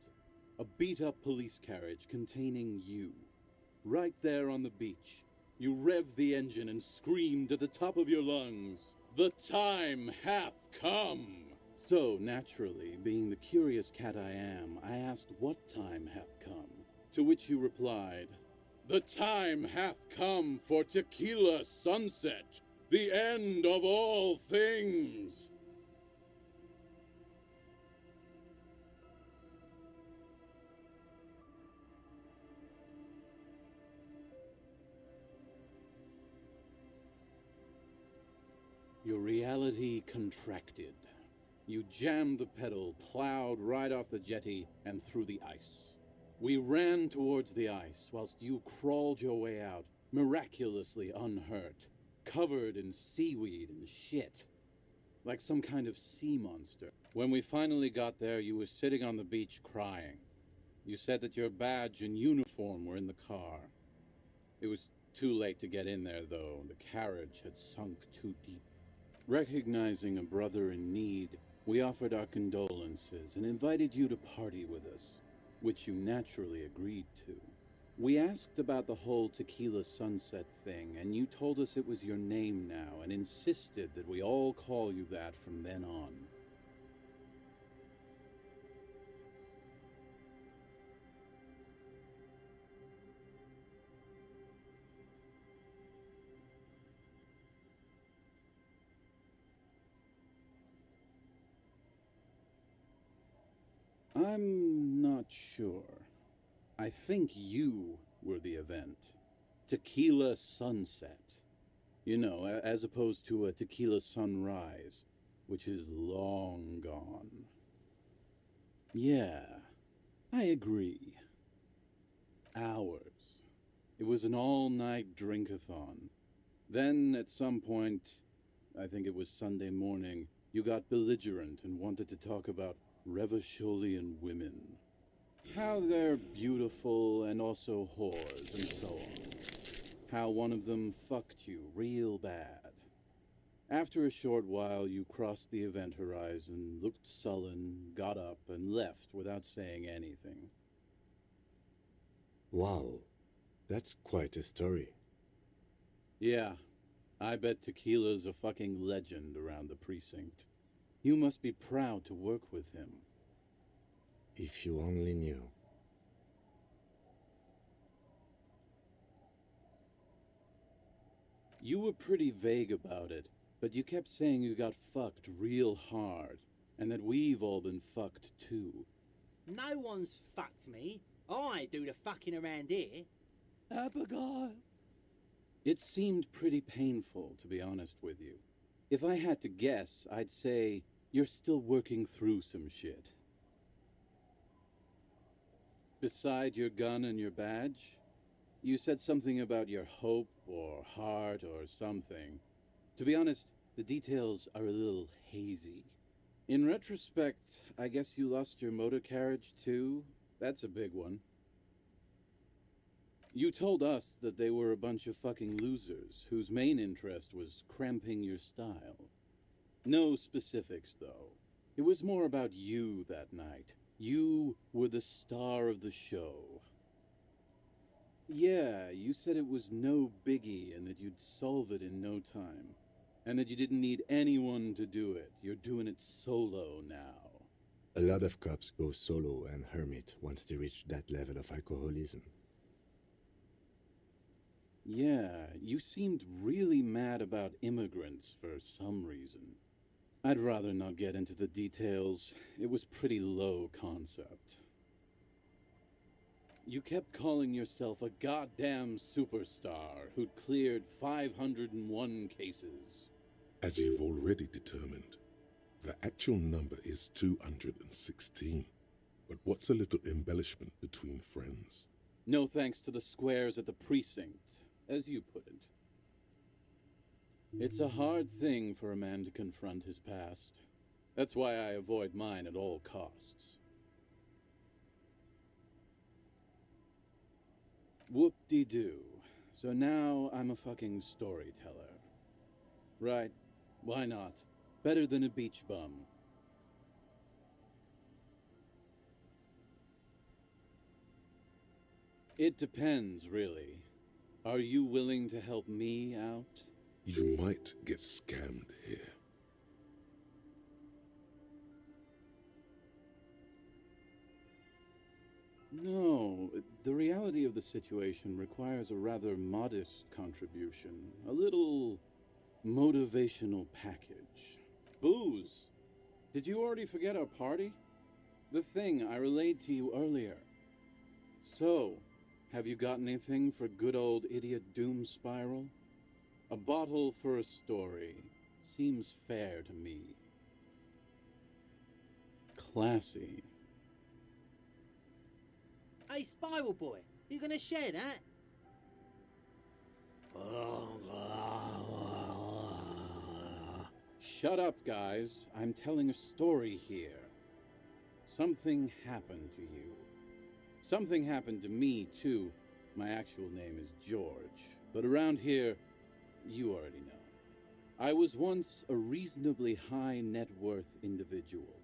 A beat-up police carriage containing you. Right there on the beach. You revved the engine and screamed at the top of your lungs, "The time hath come!" So, naturally, being the curious cat I am, I asked what time hath come. To which you replied, "The time hath come for tequila sunset, the end of all things." Your reality contracted. You jammed the pedal, plowed right off the jetty, and through the ice. We ran towards the ice, whilst you crawled your way out, miraculously unhurt, covered in seaweed and shit, like some kind of sea monster. When we finally got there, you were sitting on the beach crying. You said that your badge and uniform were in the car. It was too late to get in there, though. The carriage had sunk too deep. Recognizing a brother in need, we offered our condolences and invited you to party with us, which you naturally agreed to. We asked about the whole tequila sunset thing, and you told us it was your name now and insisted that we all call you that from then on. I'm not sure. I think you were the event. Tequila sunset. You know, as opposed to a tequila sunrise, which is long gone. Yeah, I agree. Hours. It was an all-night drink-a-thon. Then, at some point, I think it was Sunday morning, you got belligerent and wanted to talk about Revacholian women. How they're beautiful and also whores and so on. How one of them fucked you real bad. After a short while, you crossed the event horizon, looked sullen, got up, and left without saying anything. Wow, that's quite a story. Yeah, I bet Tequila's a fucking legend around the precinct. You must be proud to work with him. If you only knew. You were pretty vague about it, but you kept saying you got fucked real hard, and that we've all been fucked too. No one's fucked me. I do the fucking around here. Abigail! It seemed pretty painful, to be honest with you. If I had to guess, I'd say you're still working through some shit. Beside your gun and your badge, you said something about your hope or heart or something. To be honest, the details are a little hazy. In retrospect, I guess you lost your motor carriage too? That's a big one. You told us that they were a bunch of fucking losers whose main interest was cramping your style. No specifics, though. It was more about you that night. You were the star of the show. Yeah, you said it was no biggie and that you'd solve it in no time. And that you didn't need anyone to do it. You're doing it solo now. A lot of cops go solo and hermit once they reach that level of alcoholism. Yeah, you seemed really mad about immigrants for some reason. I'd rather not get into the details. It was pretty low concept. You kept calling yourself a goddamn superstar who'd cleared 501 cases. As you've already determined, the actual number is 216. But what's a little embellishment between friends? No thanks to the squares at the precinct, as you put it. It's a hard thing for a man to confront his past. That's why I avoid mine at all costs. Whoop-de-doo. So now I'm a fucking storyteller. Right, why not? Better than a beach bum. It depends, really. Are you willing to help me out? You might get scammed here. No, the reality of the situation requires a rather modest contribution. A little motivational package. Booze! Did you already forget our party? The thing I relayed to you earlier. So, have you got anything for good old idiot Doom Spiral? A bottle for a story. Seems fair to me. Classy. Hey, Spiral Boy, you gonna share that? Shut up, guys. I'm telling a story here. Something happened to you. Something happened to me, too. My actual name is George, but around here, you already know. I was once a reasonably high net worth individual,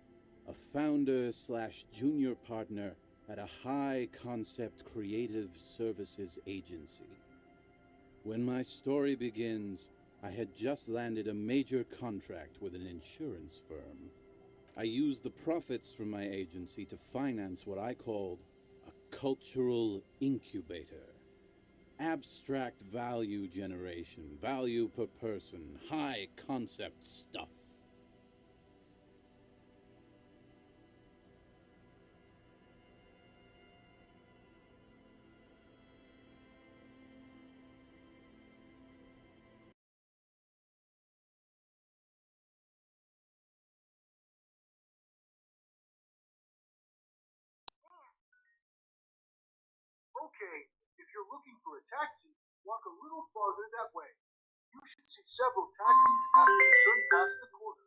a founder / junior partner at a high concept creative services agency. When my story begins, I had just landed a major contract with an insurance firm. I used the profits from my agency to finance what I called a cultural incubator. Abstract value generation, value per person, high concept stuff. Okay, if you're looking for a taxi, walk a little farther that way. You should see several taxis after you turn past the corner.